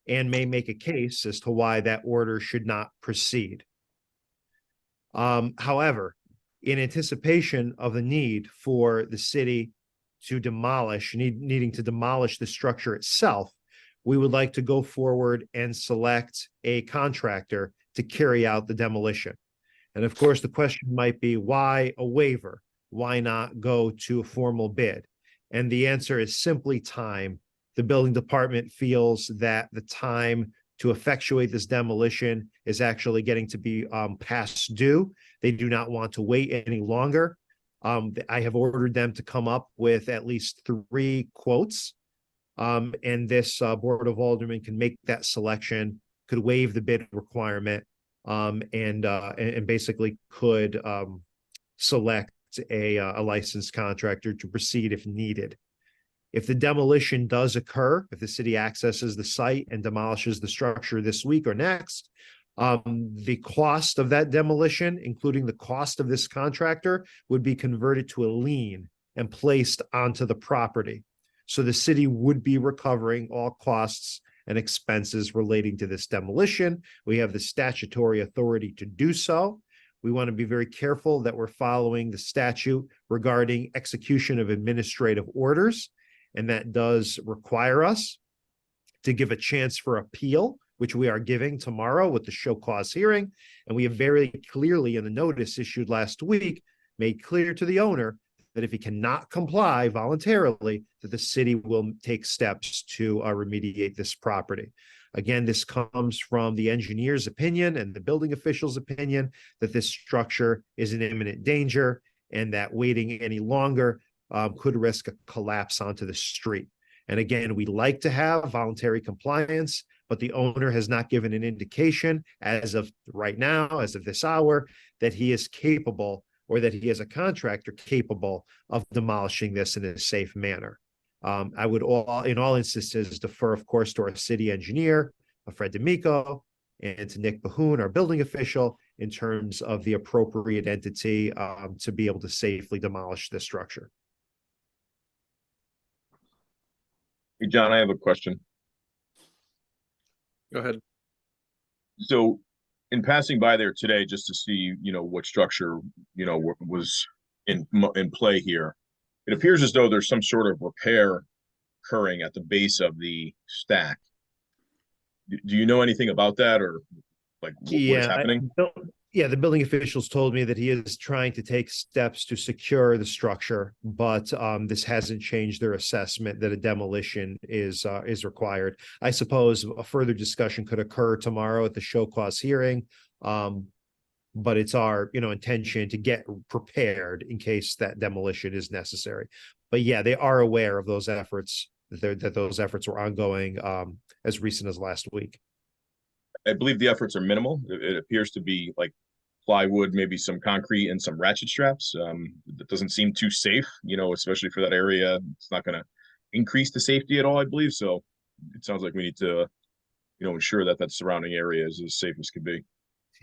and may make a case as to why that order should not proceed. However, in anticipation of the need for the city to needing to demolish the structure itself, we would like to go forward and select a contractor to carry out the demolition. And of course, the question might be, why a waiver? Why not go to a formal bid? And the answer is simply time. The building department feels that the time to effectuate this demolition is actually getting to be past due. They do not want to wait any longer. I have ordered them to come up with at least 3 quotes. And this Board of Aldermen can make that selection, could waive the bid requirement, and basically could select a licensed contractor to proceed if needed. If the demolition does occur, if the city accesses the site and demolishes the structure this week or next, the cost of that demolition, including the cost of this contractor, would be converted to a lien and placed onto the property. So the city would be recovering all costs and expenses relating to this demolition. We have the statutory authority to do so. We want to be very careful that we're following the statute regarding execution of administrative orders. And that does require us to give a chance for appeal, which we are giving tomorrow with the show cause hearing. And we have very clearly, in the notice issued last week, made clear to the owner that if he cannot comply voluntarily, that the city will take steps to remediate this property. Again, this comes from the engineer's opinion and the building official's opinion that this structure is in imminent danger and that waiting any longer could risk a collapse onto the street. And again, we like to have voluntary compliance, but the owner has not given an indication as of right now, as of this hour, that he is capable or that he is a contractor capable of demolishing this in a safe manner. I would in all instances defer, of course, to our city engineer, Fred D'Amico, and to Nick Bahoon, our building official, in terms of the appropriate entity to be able to safely demolish this structure. Hey, John, I have a question. Go ahead. So in passing by there today, just to see, what structure, was in play here, it appears as though there's some sort of repair occurring at the base of the stack. Do you know anything about that, or like what is happening? The building officials told me that he is trying to take steps to secure the structure, but this hasn't changed their assessment that a demolition is required. I suppose a further discussion could occur tomorrow at the show cause hearing, but it's our intention to get prepared in case that demolition is necessary. But yeah, they are aware of those efforts, that those efforts were ongoing as recent as last week. I believe the efforts are minimal. It appears to be like plywood, maybe some concrete and some ratchet straps. That doesn't seem too safe, especially for that area. It's not going to increase the safety at all, I believe. So it sounds like we need to, ensure that that surrounding area is as safe as could be.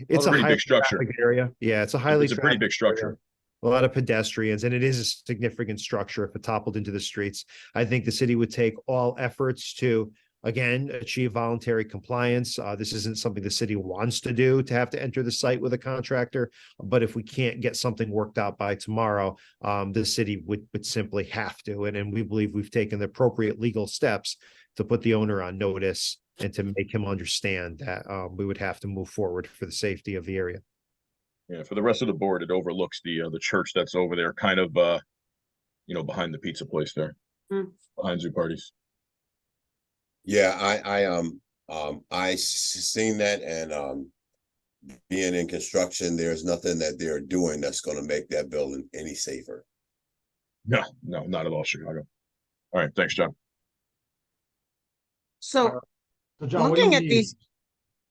It's a pretty big structure area. Yeah, it's a pretty big structure. A lot of pedestrians, and it is a significant structure if it toppled into the streets. I think the city would take all efforts to, again, achieve voluntary compliance. This isn't something the city wants to do, to have to enter the site with a contractor. But if we can't get something worked out by tomorrow, the city would simply have to. And we believe we've taken the appropriate legal steps to put the owner on notice and to make him understand that we would have to move forward for the safety of the area. Yeah, for the rest of the board, it overlooks the church that's over there, kind of behind the pizza place there, behind Zoo Parties. Yeah, I seen that, and being in construction, there's nothing that they're doing that's going to make that building any safer. No, not at all, Chicago. All right, thanks, John. So So John, what do you looking at need? these,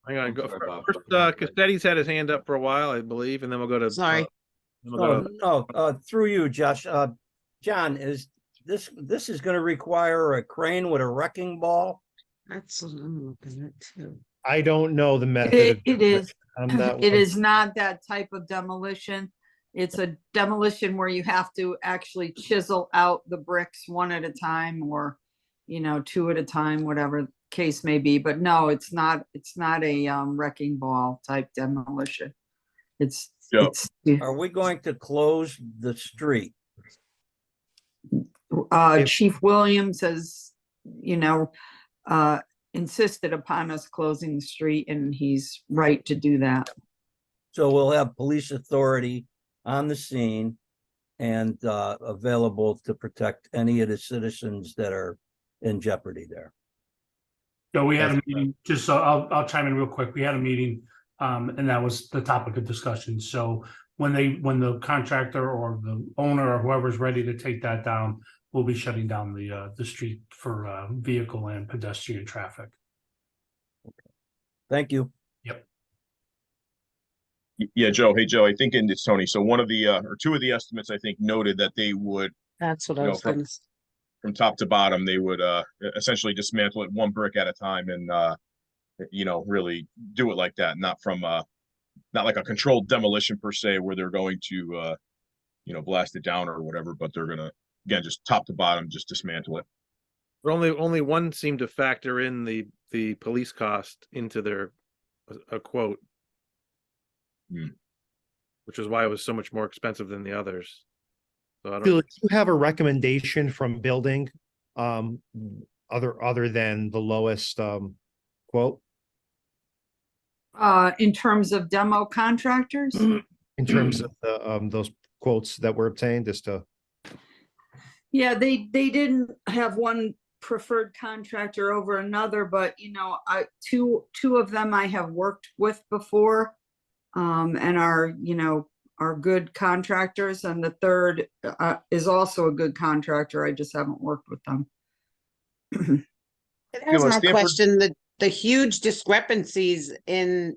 Hang on, go Sorry, Bob. first. Cassetti's had his hand up for a while, I believe, and then we'll go to. Sorry. Then we'll go No, through you, Josh. John, is this is gonna require a crane with a wrecking ball? that's what I'm looking at too. I don't know the method. It is, I'm not it one- is not that type of demolition. It's a demolition where you have to actually chisel out the bricks one at a time, or, two at a time, whatever the case may be. But no, it's not a wrecking ball type demolition. It's, Yeah. Are we going to close the street? Chief Williams has, insisted upon us closing the street, and he's right to do that. So we'll have police authority on the scene and available to protect any of the citizens that are in jeopardy there. So we had a meeting, just so I'll chime in real quick. We had a meeting, and that was the topic of discussion. So when the contractor or the owner or whoever's ready to take that down, we'll be shutting down the street for vehicle and pedestrian traffic. Thank you. Yeah, Joe. Hey, Joe. I think it's Tony. So one of the or two of the estimates, I think, noted that they would, That's what I was going to say. from top to bottom, they would essentially dismantle it one brick at a time, and really do it like that, not like a controlled demolition per se, where they're going to blast it down or whatever, but they're gonna, again, just top to bottom, just dismantle it. But only one seemed to factor in the police cost into their a quote, which is why it was so much more expensive than the others. So I Bill, don't. do you have a recommendation from building, other than the lowest, quote, In terms of demo contractors? in terms of the, those quotes that were obtained as to? Yeah, they didn't have one preferred contractor over another, but two of them I have worked with before, and are good contractors, and the third is also a good contractor. I just haven't worked with them. That was my Stanford- question, the huge discrepancies from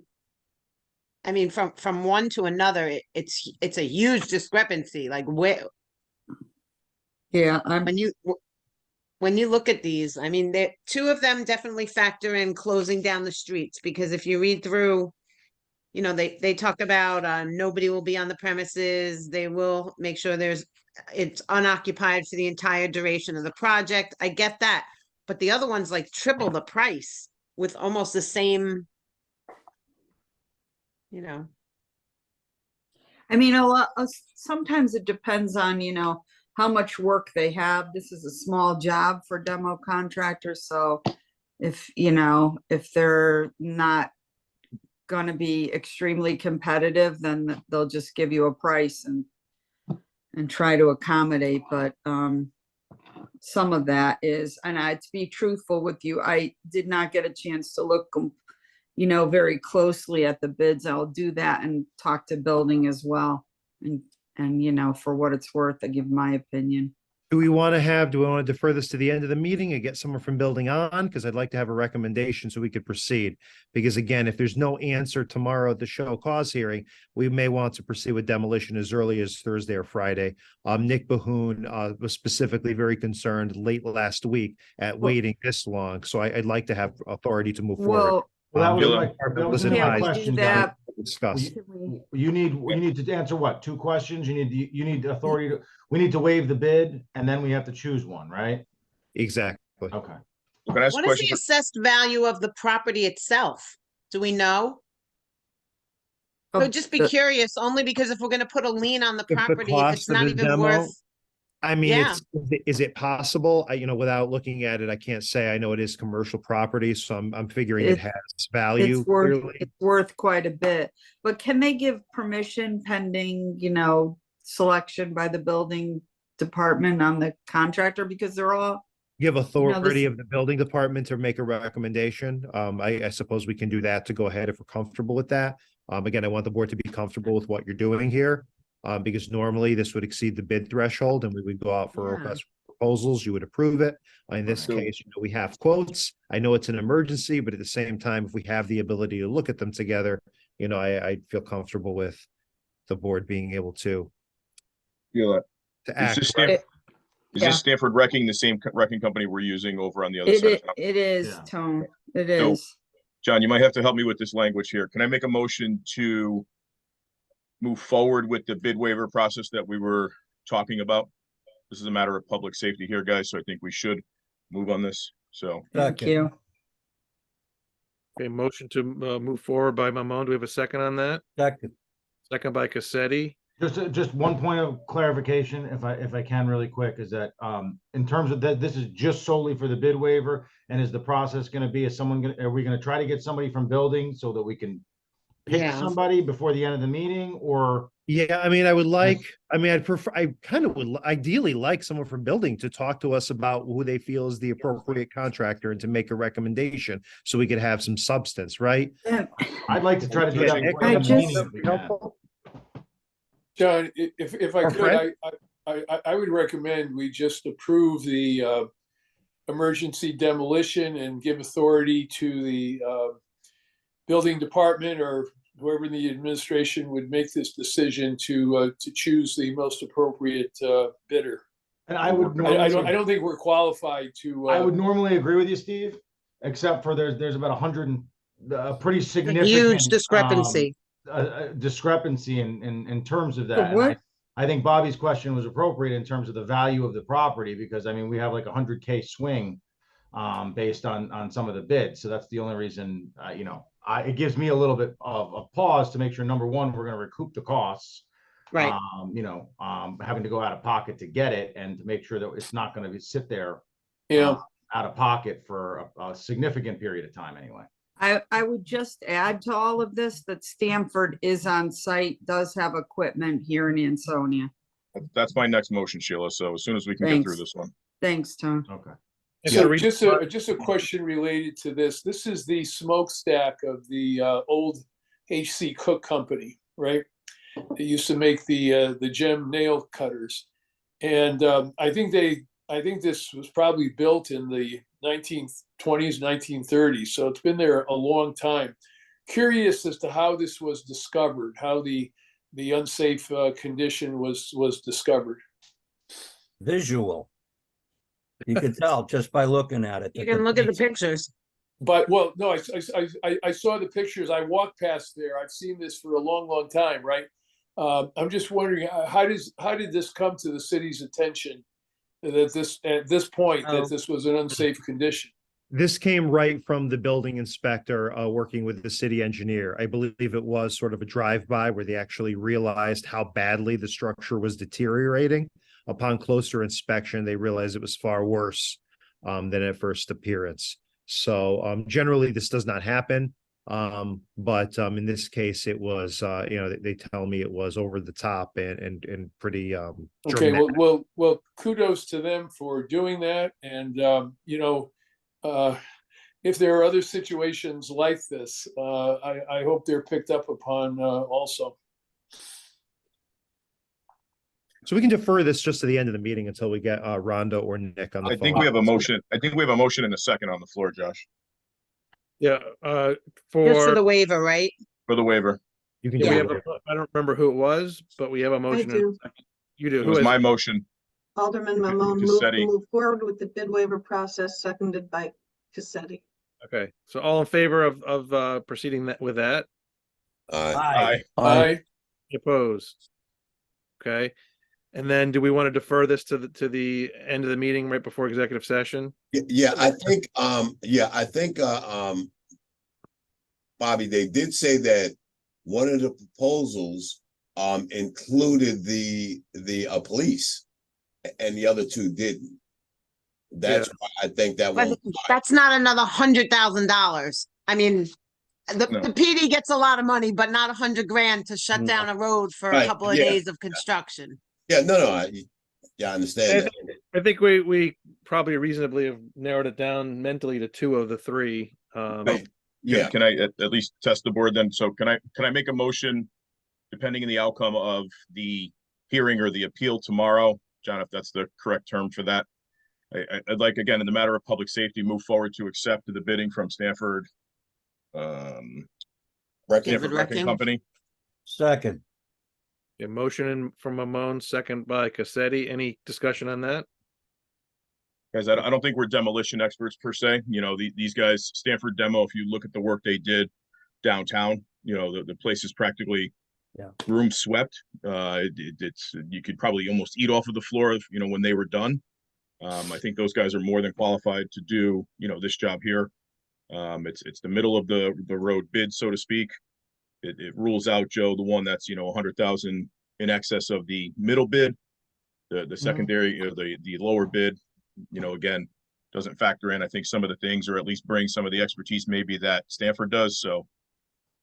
one to another, it's a huge discrepancy, like where, Yeah, when you look at these, two of them definitely factor in closing down the streets, because if you read through, they talk about nobody will be on the premises. They will make sure it's unoccupied for the entire duration of the project. I get that. But the other one's like triple the price with almost the same, sometimes it depends on, how much work they have. This is a small job for demo contractors, so if they're not gonna be extremely competitive, then they'll just give you a price and try to accommodate. But some of that is, and to be truthful with you, I did not get a chance to look very closely at the bids. I'll do that and talk to building as well, and for what it's worth, I give my opinion. Do we want to defer this to the end of the meeting and get someone from building on? Because I'd like to have a recommendation so we could proceed. Because again, if there's no answer tomorrow at the show cause hearing, we may want to proceed with demolition as early as Thursday or Friday. Nick Bahoon was specifically very concerned late last week at waiting this long. So I'd like to have authority to move forward. Well, that was Bill- that was Listen, my guys, question, do John. that. Discuss. You need to answer what? 2 questions? You need authority we need to waive the bid, and then we have to choose one, right? Exactly. Okay. Can I ask a what is question the assessed value of the property itself? Do we know? So just be curious, only because if we're gonna put a lien on the The property, if cost it's of not the even demo? worth, I mean, Yeah. is it possible? Without looking at it, I can't say. I know it is commercial property, so I'm figuring it It- has value. It's worth, Clearly. it's worth quite a bit, but can they give permission pending, selection by the building department on the contractor? Because they're all, Give authority this- of the building department to make a recommendation. I suppose we can do that to go ahead if we're comfortable with that. Again, I want the board to be comfortable with what you're doing here. Because normally this would exceed the bid threshold and we would go out for Yeah. request for proposals, you would approve it. In this So- case, we have quotes. I know it's an emergency, but at the same time, if we have the ability to look at them together, I feel comfortable with the board being able to Feel that. Is act. this Stanford, is Yeah. this Stanford Wrecking the same wrecking company we're using over on the other side? it is, Yeah. Tone, it So- is. John, you might have to help me with this language here. Can I make a motion to move forward with the bid waiver process that we were talking about? This is a matter of public safety here, guys, so I think we should move on this. So Thank Second. you. Okay, motion to move forward by Mamon. Do we have a second on that? Second. Second by Cassetti. Just one point of clarification, if I can really quick, is that, in terms of that, this is just solely for the bid waiver, and is the process gonna be, are we gonna try to get somebody from building so that we can pick Yeah. somebody before the end of the meeting, or? Yeah, I'd prefer, I kind of would ideally like someone from building to talk to us about who they feel is the appropriate contractor and to make a recommendation so we could have some substance, right? I'd like to try to do that. Nick, before the I just- meeting if we can. helpful? John, if I Or could, Fred? I would recommend we just approve the emergency demolition and give authority to the building department or whoever in the administration would make this decision to choose the most appropriate bidder. And I would I normally, don't think we're qualified to. I would normally agree with you, Steve, except for there's about 100 and a pretty A significant. huge discrepancy. Discrepancy in terms of So that. And what- I think Bobby's question was appropriate in terms of the value of the property, because I mean, we have like a 100K swing based on some of the bids. So that's the only reason, it gives me a little bit of pause to make sure, number one, we're gonna recoup the costs. Right. Having to go out of pocket to get it and to make sure that it's not gonna sit there Yeah. out of pocket for a significant period of time anyway. I would just add to all of this that Stanford is on site, does have equipment here in Ansonia. that's my next motion, Sheila. So as soon as we can get through Thanks. this one. Thanks, Tone. Okay. So just a question related to this. This is the smokestack of the old H.C. Cook Company, right? They used to make the gem nail cutters, and I think this was probably built in the 1920s, 1930s. So it's been there a long time. Curious as to how this was discovered, how the unsafe condition was discovered. Visual. You could tell just by looking at it. You that can look at the paint- pictures. But well, no, I saw the pictures. I walked past there. I've seen this for a long, long time, right? I'm just wondering how did this come to the city's attention that at this point Oh. that this was an unsafe condition? This came right from the building inspector, working with the city engineer. I believe it was sort of a drive-by where they actually realized how badly the structure was deteriorating. Upon closer inspection, they realized it was far worse than at first appearance. So generally, this does not happen. But in this case, it was, they tell me it was over the top and pretty Okay, dramatic. well, kudos to them for doing that. And if there are other situations like this, I hope they're picked up upon also. So we can defer this just to the end of the meeting until we get Rhonda or Nick on the I phone. think we have a motion. I think we have a motion and a second on the floor, Josh, Yeah, Just for the waiver, right? for the waiver. You can yeah, do we it. have I don't remember who it was, but we have a motion. and a do. second. You do. It Who was is my it? motion. Alderman Mamon moved to Cassetti. move forward with the bid waiver process, seconded by Cassetti. Okay, so all in favor of proceeding with that? Aye. Aye. Opposed? Okay, and then do we want to defer this to the end of the meeting right before executive session? Yeah, I think, Bobby, they did say that one of the proposals included the police. and the other two didn't. That's why I think that But one. that's not another $100,000. I mean, the PD gets a lot of money, but not $100,000 to shut down a road for a Right, couple of yeah. days of construction. Yeah, no, I understand that. I think we probably reasonably have narrowed it down mentally to two of the three. Right. Yeah, Yeah, can I at least test the board then? So can I make a motion, depending on the outcome of the hearing or the appeal tomorrow, John, if that's the correct term for that? I'd like, again, in the matter of public safety, move forward to accept the bidding from Stanford Wrecking. Stanford Wrecking Company. Second, A motion from Mamone, second by Cassetti. Any discussion on that? Guys, I don't think we're demolition experts per se. You know, these guys, Stanford Demo, if you look at the work they did downtown, you know, the place is practically room swept. It's you could probably almost eat off of the floor, you know, when they were done. I think those guys are more than qualified to do, you know, this job here. It's the middle of the road bid, so to speak. It rules out, Joe, the one that's, you know, 100,000 in excess of the middle bid. The secondary, you know, the lower bid, you know, again, doesn't factor in, I think, some of the things, or at least bring some of the expertise maybe that Stanford does. So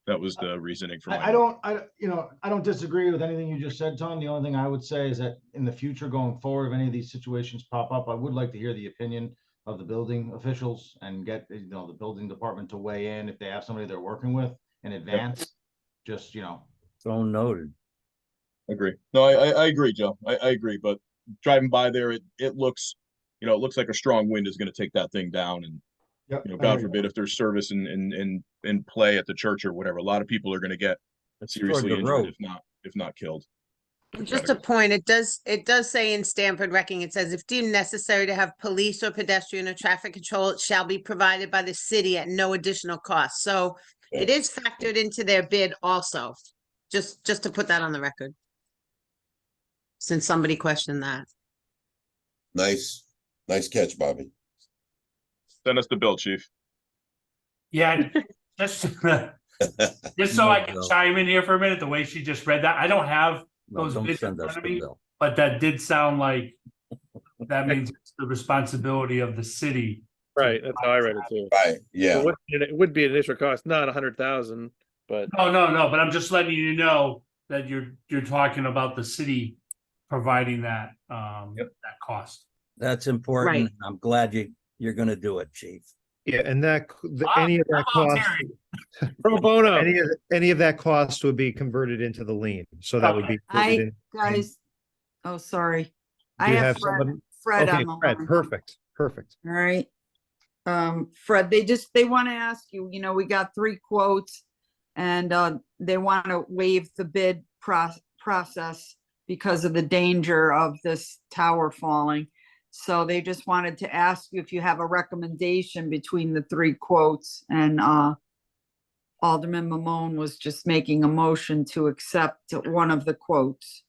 that was the reasoning for my. I don't disagree with anything you just said, Tom. The only thing I would say is that in the future going forward, if any of these situations pop up, I would like to hear the opinion of the building officials and get, you know, the building department to weigh in if they have somebody they're working with in advance. Just, you know. so noted. Agree. No, I agree, Joe. I agree. But driving by there, it looks, you know, it looks like a strong wind is going to take that thing down. And, Yep, you know, God forbid if there's service in play at the church or whatever, a lot of people are going to get seriously injured, if not killed. Just a point, it does say in Stanford Wrecking, it says, if deemed necessary to have police or pedestrian or traffic control, it shall be provided by the city at no additional cost. So it is factored into their bid also, just to put that on the record. Since somebody questioned that. nice catch, Bobby. Send us the bill, chief. Yeah, just so I can chime in here for a minute, the way she just read that, I don't have those don't bids in send us front of the me, bill. but that did sound like that means it's the responsibility of the city. Right, that's how I read it too. Right, yeah. It would be an initial cost, not 100,000, but No, but I'm just letting you know that you're talking about the city providing that that cost. That's important. Right. I'm glad you're gonna do it, chief. Yeah, and any of that cost, pro bono. any of that cost would be converted into the lien. So that would be. included in- Guys, oh, sorry. I Do you have have Fred, someone? Fred Okay, on the Fred, line. perfect. All right. Fred, they want to ask you, you know, we got 3 quotes and they want to waive the bid process because of the danger of this tower falling. So they just wanted to ask you if you have a recommendation between the 3 quotes, and Alderman Mamone was just making a motion to accept one of the quotes.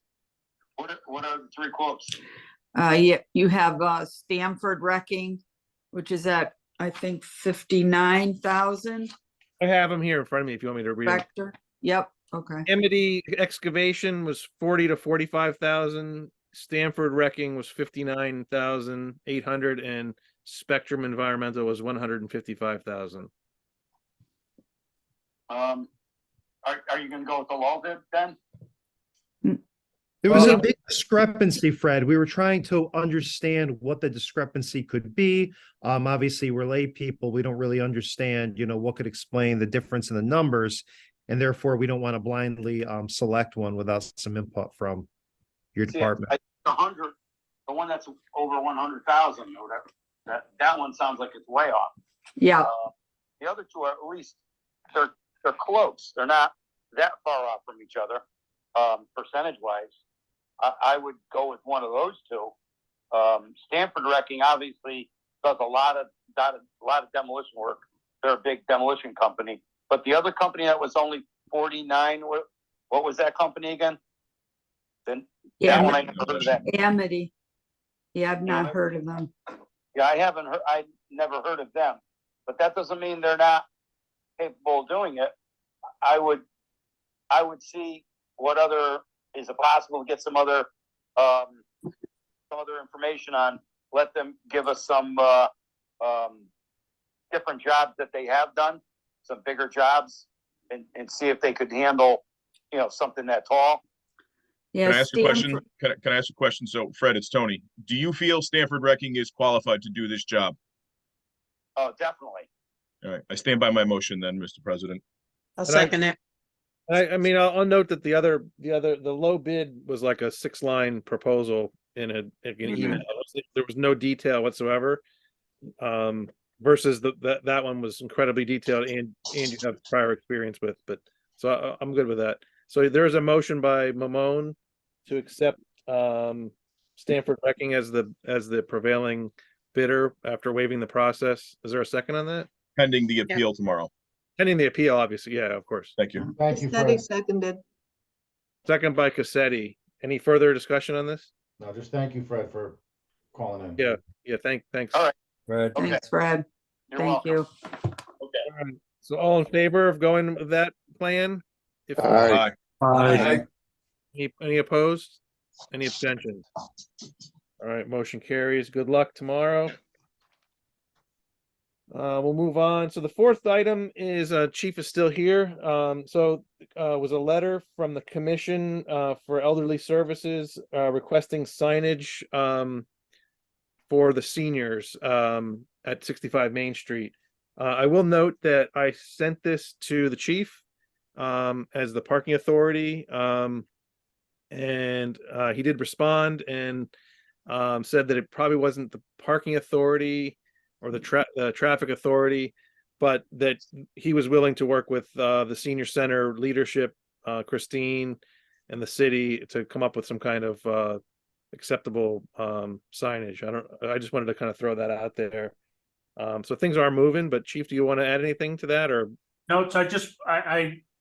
What are the 3 quotes? Yeah, you have Stanford Wrecking, which is at, I think, 59,000. I have them here in front of me if you want me to read them. Vector, yep, okay. Amity Excavation was 40 to 45,000. Stanford Wrecking was 59,800, and Spectrum Environmental was 155,000. Are you gonna go with the low bid then? There was a big discrepancy, Fred. We were trying to understand what the discrepancy could be. Obviously, we're lay people. We don't really understand, you know, what could explain the difference in the numbers. And therefore, we don't want to blindly select one without some input from your department. The one that's over 100,000 or whatever, that one sounds like it's way off. Yeah. The other 2 are at least, they're close. They're not that far off from each other, percentage wise. I would go with one of those 2. Stanford Wrecking obviously does a lot of demolition work. They're a big demolition company. But the other company that was only 49, what was that company again? Then that one I never heard of that. Amity. Yeah, I've not heard of them. Yeah, I never heard of them. But that doesn't mean they're not capable of doing it. I would see what other, is it possible to get some other other information on, let them give us some different jobs that they have done, some bigger jobs, and see if they could handle, something that tall. Can I Yes, ask a question? Can I ask a question? So Fred, it's Tony. Do you feel Stanford Wrecking is qualified to do this job? Oh, definitely. All right, I stand by my motion then, Mr. President. I'll And I- second it. I mean, I'll note that the low bid was like a 6-line proposal in an email. There was no detail whatsoever. Versus that one was incredibly detailed and you have prior experience with, but so I'm good with that. So there is a motion by Mamone to accept Stanford Wrecking as the prevailing bidder after waiving the process. Is there a second on that? Pending the appeal tomorrow. Pending the appeal, obviously. Yeah, of course. Thank you. Thank you, Cassetti Fred. seconded. Second by Cassetti. Any further discussion on this? No, just thank you, Fred, for calling in. Yeah. Thanks. All right. Fred. Okay. Thanks, Fred. You're Thank welcome. you. All right. So all in favor of going with that plan? If Aye. Aye. any opposed? Any abstentions? All right, motion carries. Good luck tomorrow. We'll move on. So the fourth item is Chief is still here. Was a letter from the Commission for Elderly Services requesting signage for the seniors at 65 Main Street. I will note that I sent this to the chief as the parking authority, and he did respond and said that it probably wasn't the parking authority or the traffic authority, but that he was willing to work with the senior center leadership, Christine, and the city to come up with some kind of acceptable signage. I just wanted to kind of throw that out there. So things are moving, but Chief, do you want to add anything to that, or? No, so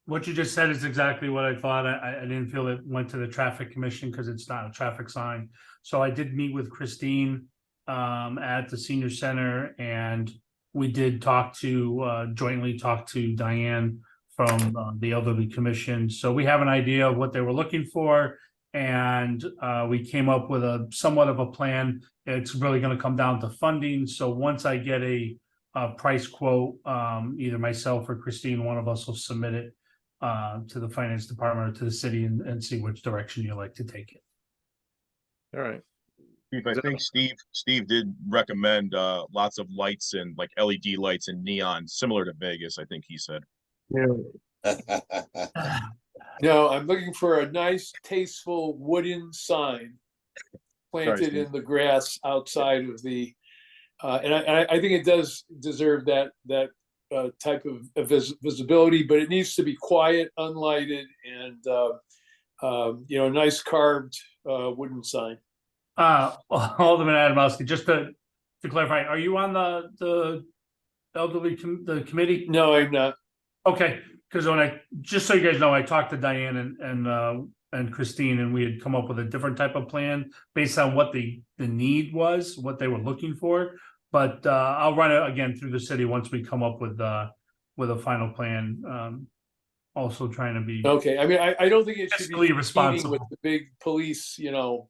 what you just said is exactly what I thought. I didn't feel it went to the traffic commission because it's not a traffic sign. So I did meet with Christine at the senior center, and we did jointly talk to Diane from the elderly commission. So we have an idea of what they were looking for, and we came up with a somewhat of a plan. It's really going to come down to funding. So once I get a price quote, either myself or Christine, one of us will submit it to the finance department or to the city and see which direction you like to take it. All right. Chief, I think Steve did recommend lots of lights and like LED lights and neon, similar to Vegas, I think he said. No, I'm looking for a nice, tasteful wooden sign planted Steve. in the grass outside of the, and I think it does deserve that type of visibility, but it needs to be quiet, unlighted, and a nice carved wooden sign. Alderman Adamowski, just to clarify, are you on the elderly committee? No, I'm not. Okay, because just so you guys know, I talked to Diane and Christine, and we had come up with a different type of plan based on what the need was, what they were looking for. But I'll run it again through the city once we come up with a final plan. Also trying to be Okay. I mean, I don't think it should fiscally be responsible with the big police, No.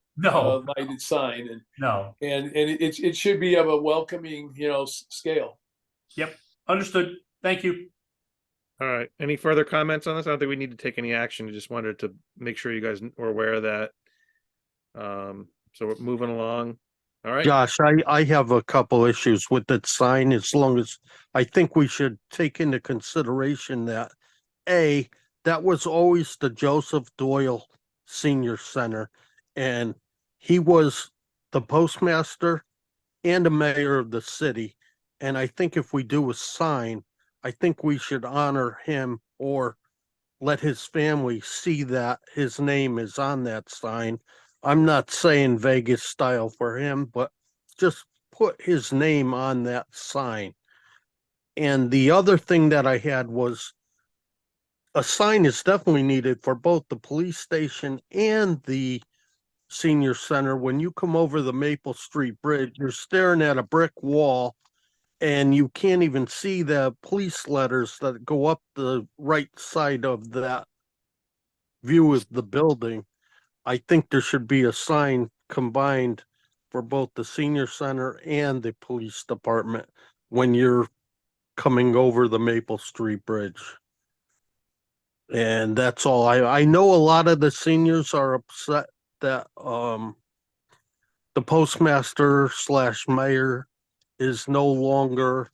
lighted sign, No. and it should be of a welcoming, scale. Yep. Understood. Thank you. All right. Any further comments on this? I don't think we need to take any action. I just wanted to make sure you guys were aware of that. So we're moving along. All right. Josh, I have a couple issues with that sign, as long as I think we should take into consideration that that was always the Joseph Doyle Senior Center, and he was the postmaster and the mayor of the city. And I think if we do a sign, I think we should honor him or let his family see that his name is on that sign. I'm not saying Vegas style for him, but just put his name on that sign. And the other thing that I had was a sign is definitely needed for both the police station and the senior center. When you come over the Maple Street Bridge, you're staring at a brick wall and you can't even see the police letters that go up the right side of that view of the building. I think there should be a sign combined for both the senior center and the police department when you're coming over the Maple Street Bridge. And that's all. I know a lot of the seniors are upset that the postmaster / mayor is no longer,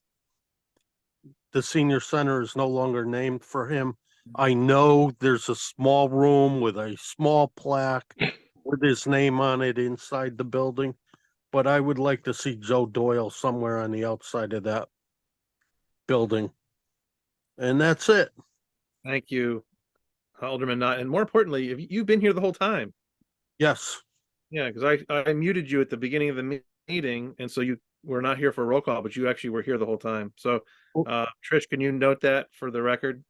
the senior center is no longer named for him. I know there's a small room with a small plaque with his name on it inside the building, but I would like to see Joe Doyle somewhere on the outside of that building. And that's it. Thank you, Alderman Knott. And more importantly, have you've been here the whole time? Yes. Yeah, because I muted you at the beginning of the meeting, and so you were not here for a roll call, but you actually were here the whole time. So, Trish, can you note that for the record?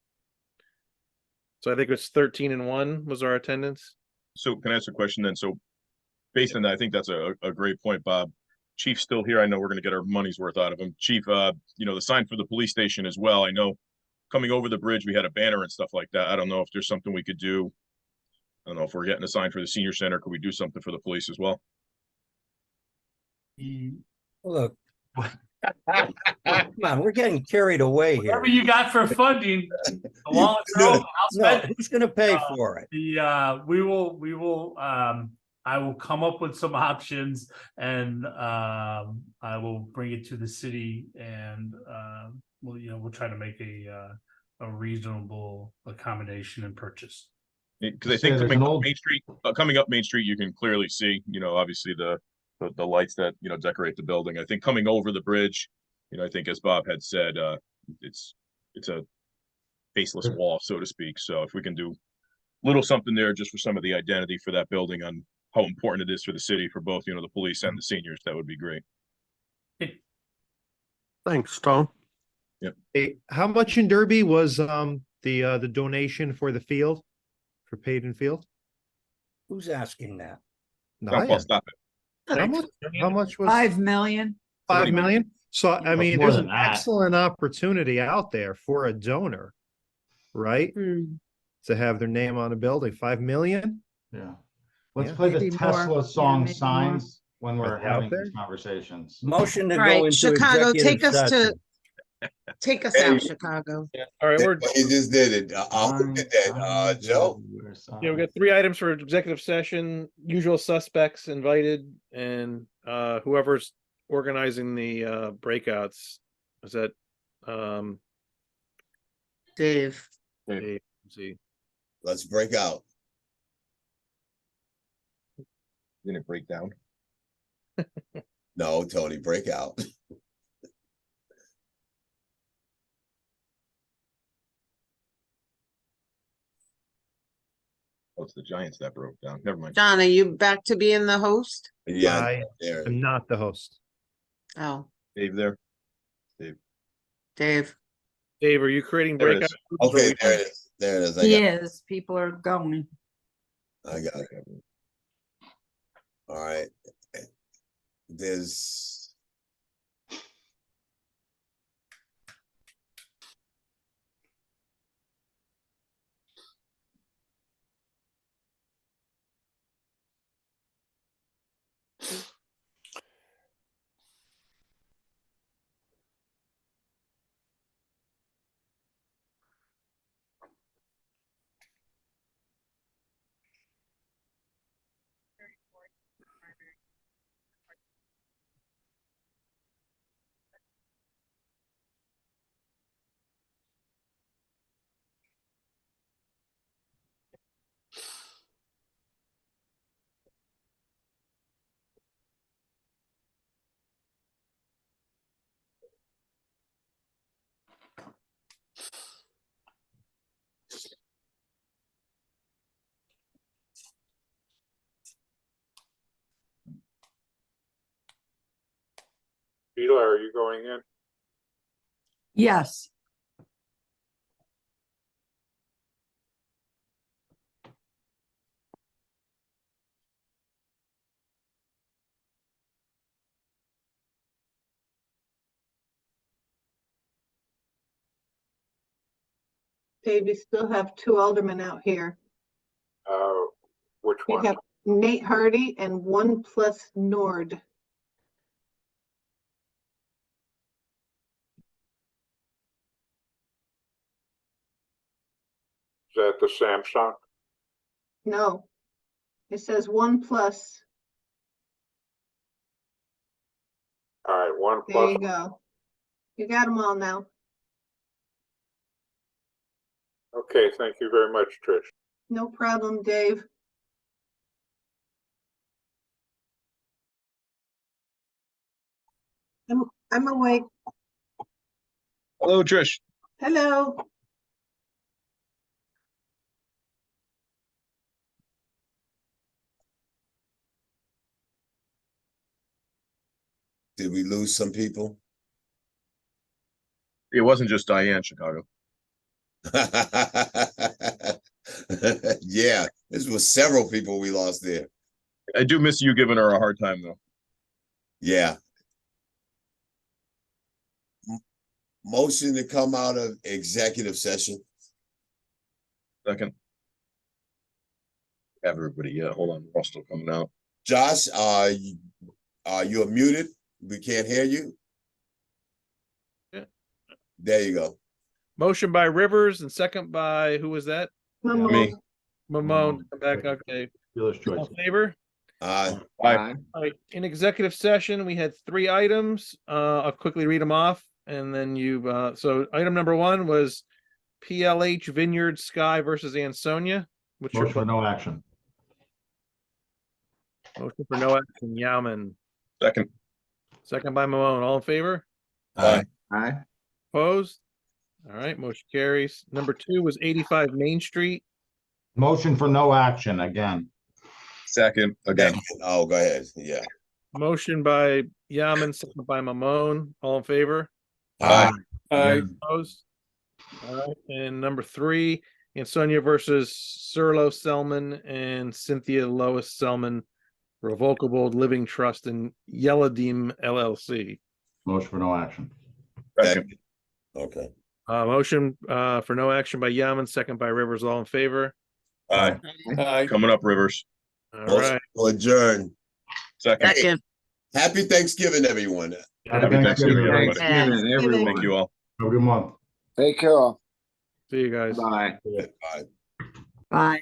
So I think it was 13-1 was our attendance. So can I ask a question then? So based on that, I think that's a great point, Bob. Chief's still here. I know we're going to get our money's worth out of him. Chief, you know, the sign for the police station as well. I know coming over the bridge, we had a banner and stuff like that. I don't know if there's something we could do. I don't know if we're getting a sign for the senior center. Could we do something for the police as well? Look. Come on, we're getting carried away here. Whatever you got for funding, along with I'll spend it. Who's gonna pay for it? We will, I will come up with some options and, I will bring it to the city and, we'll try to make a reasonable accommodation and purchase. Because I think coming up Main Street, you can clearly see, you know, obviously the lights that, you know, decorate the building. I think coming over the bridge, you know, I think as Bob had said, it's a faceless wall, so to speak. So if we can do a little something there just for some of the identity for that building on how important it is for the city, for both, you know, the police and the seniors, that would be great. Thanks, Tom. Yep. Hey, how much in Derby was the donation for the field, for Payton Field? Who's asking that? No, Stop, I Paul, am. stop it. How much was 5 million. 5 million? So I mean, more there's than an that. excellent opportunity out there for a donor, right? To have their name on a building. 5 million? Yeah. Let's Yeah. play the Maybe more. Tesla Yeah, song maybe more. signs when we're Are they out having there? these conversations. Motion to All go right, into Chicago, executive take us session. take us Hey. out, Chicago. All right, we're You just did it. I'll look at that. Joe? yeah, we got 3 items for executive session, usual suspects invited, and whoever's organizing the breakouts. Is that Dave. Dave? Let's see. Let's break out. Didn't it break down? No, Tony, break out. Oh, it's the Giants that broke down. Never mind. John, are you back to being the host? Yeah, I there. am not the host. Oh, Dave there. Dave. Dave, are you creating There it breakout? is. groups or Okay, we- there it is. There it is. He is. People are going. I got it. All right. There's Sheila, are you going in? Yes. Dave, you still have 2 aldermen out here. Which You one? have Nate Hardy and 1 plus Nord. that the Samsung? No. It says OnePlus. All right, one There plus. you go. You got them all now. Okay, thank you very much, Trish. No problem, Dave. I'm awake. Hello, Trish. Hello. Did we lose some people? It wasn't just Diane, Chicago. Yeah, this was several people we lost there. I do miss you giving her a hard time, though. Yeah. Motion to come out of executive session. Second. Have everybody, yeah, hold on, we're all still coming out. Josh, you're muted. We can't hear you. Yeah. There you go. Motion by Rivers and second by, who was that? Me. Mamone, come back, okay. Dealer's choice. All in favor? Bye. All right, in executive session, we had 3 items. I'll quickly read them off and then so item number 1 was PLH Vineyard Sky versus Ansonia. What's your Motion for no action. motion for no action? Yauman, Second. second by Mamone. All in favor? Aye. Aye. Opposed? All right, motion carries. Number 2 was 85 Main Street. Motion for no action again. Second, again. Oh, go ahead. Yeah. Motion by Yaman, second by Mamone. All in favor? Aye. Opposed? All right, and number 3, Ansonia versus Serlo Selman and Cynthia Lois Selman, Revocable Living Trust and Yelladim LLC. Motion for no action. Second. Okay. Motion for no action by Yaman, second by Rivers. All in favor? Aye. Aye. Coming up, Rivers. All Motion right. to adjourn. Second. Happy Thanksgiving, everyone. Happy Thanksgiving, everybody. Thanksgiving, everyone. Thank you all. Have a good month. Take care. See you guys. Bye. Bye. Bye.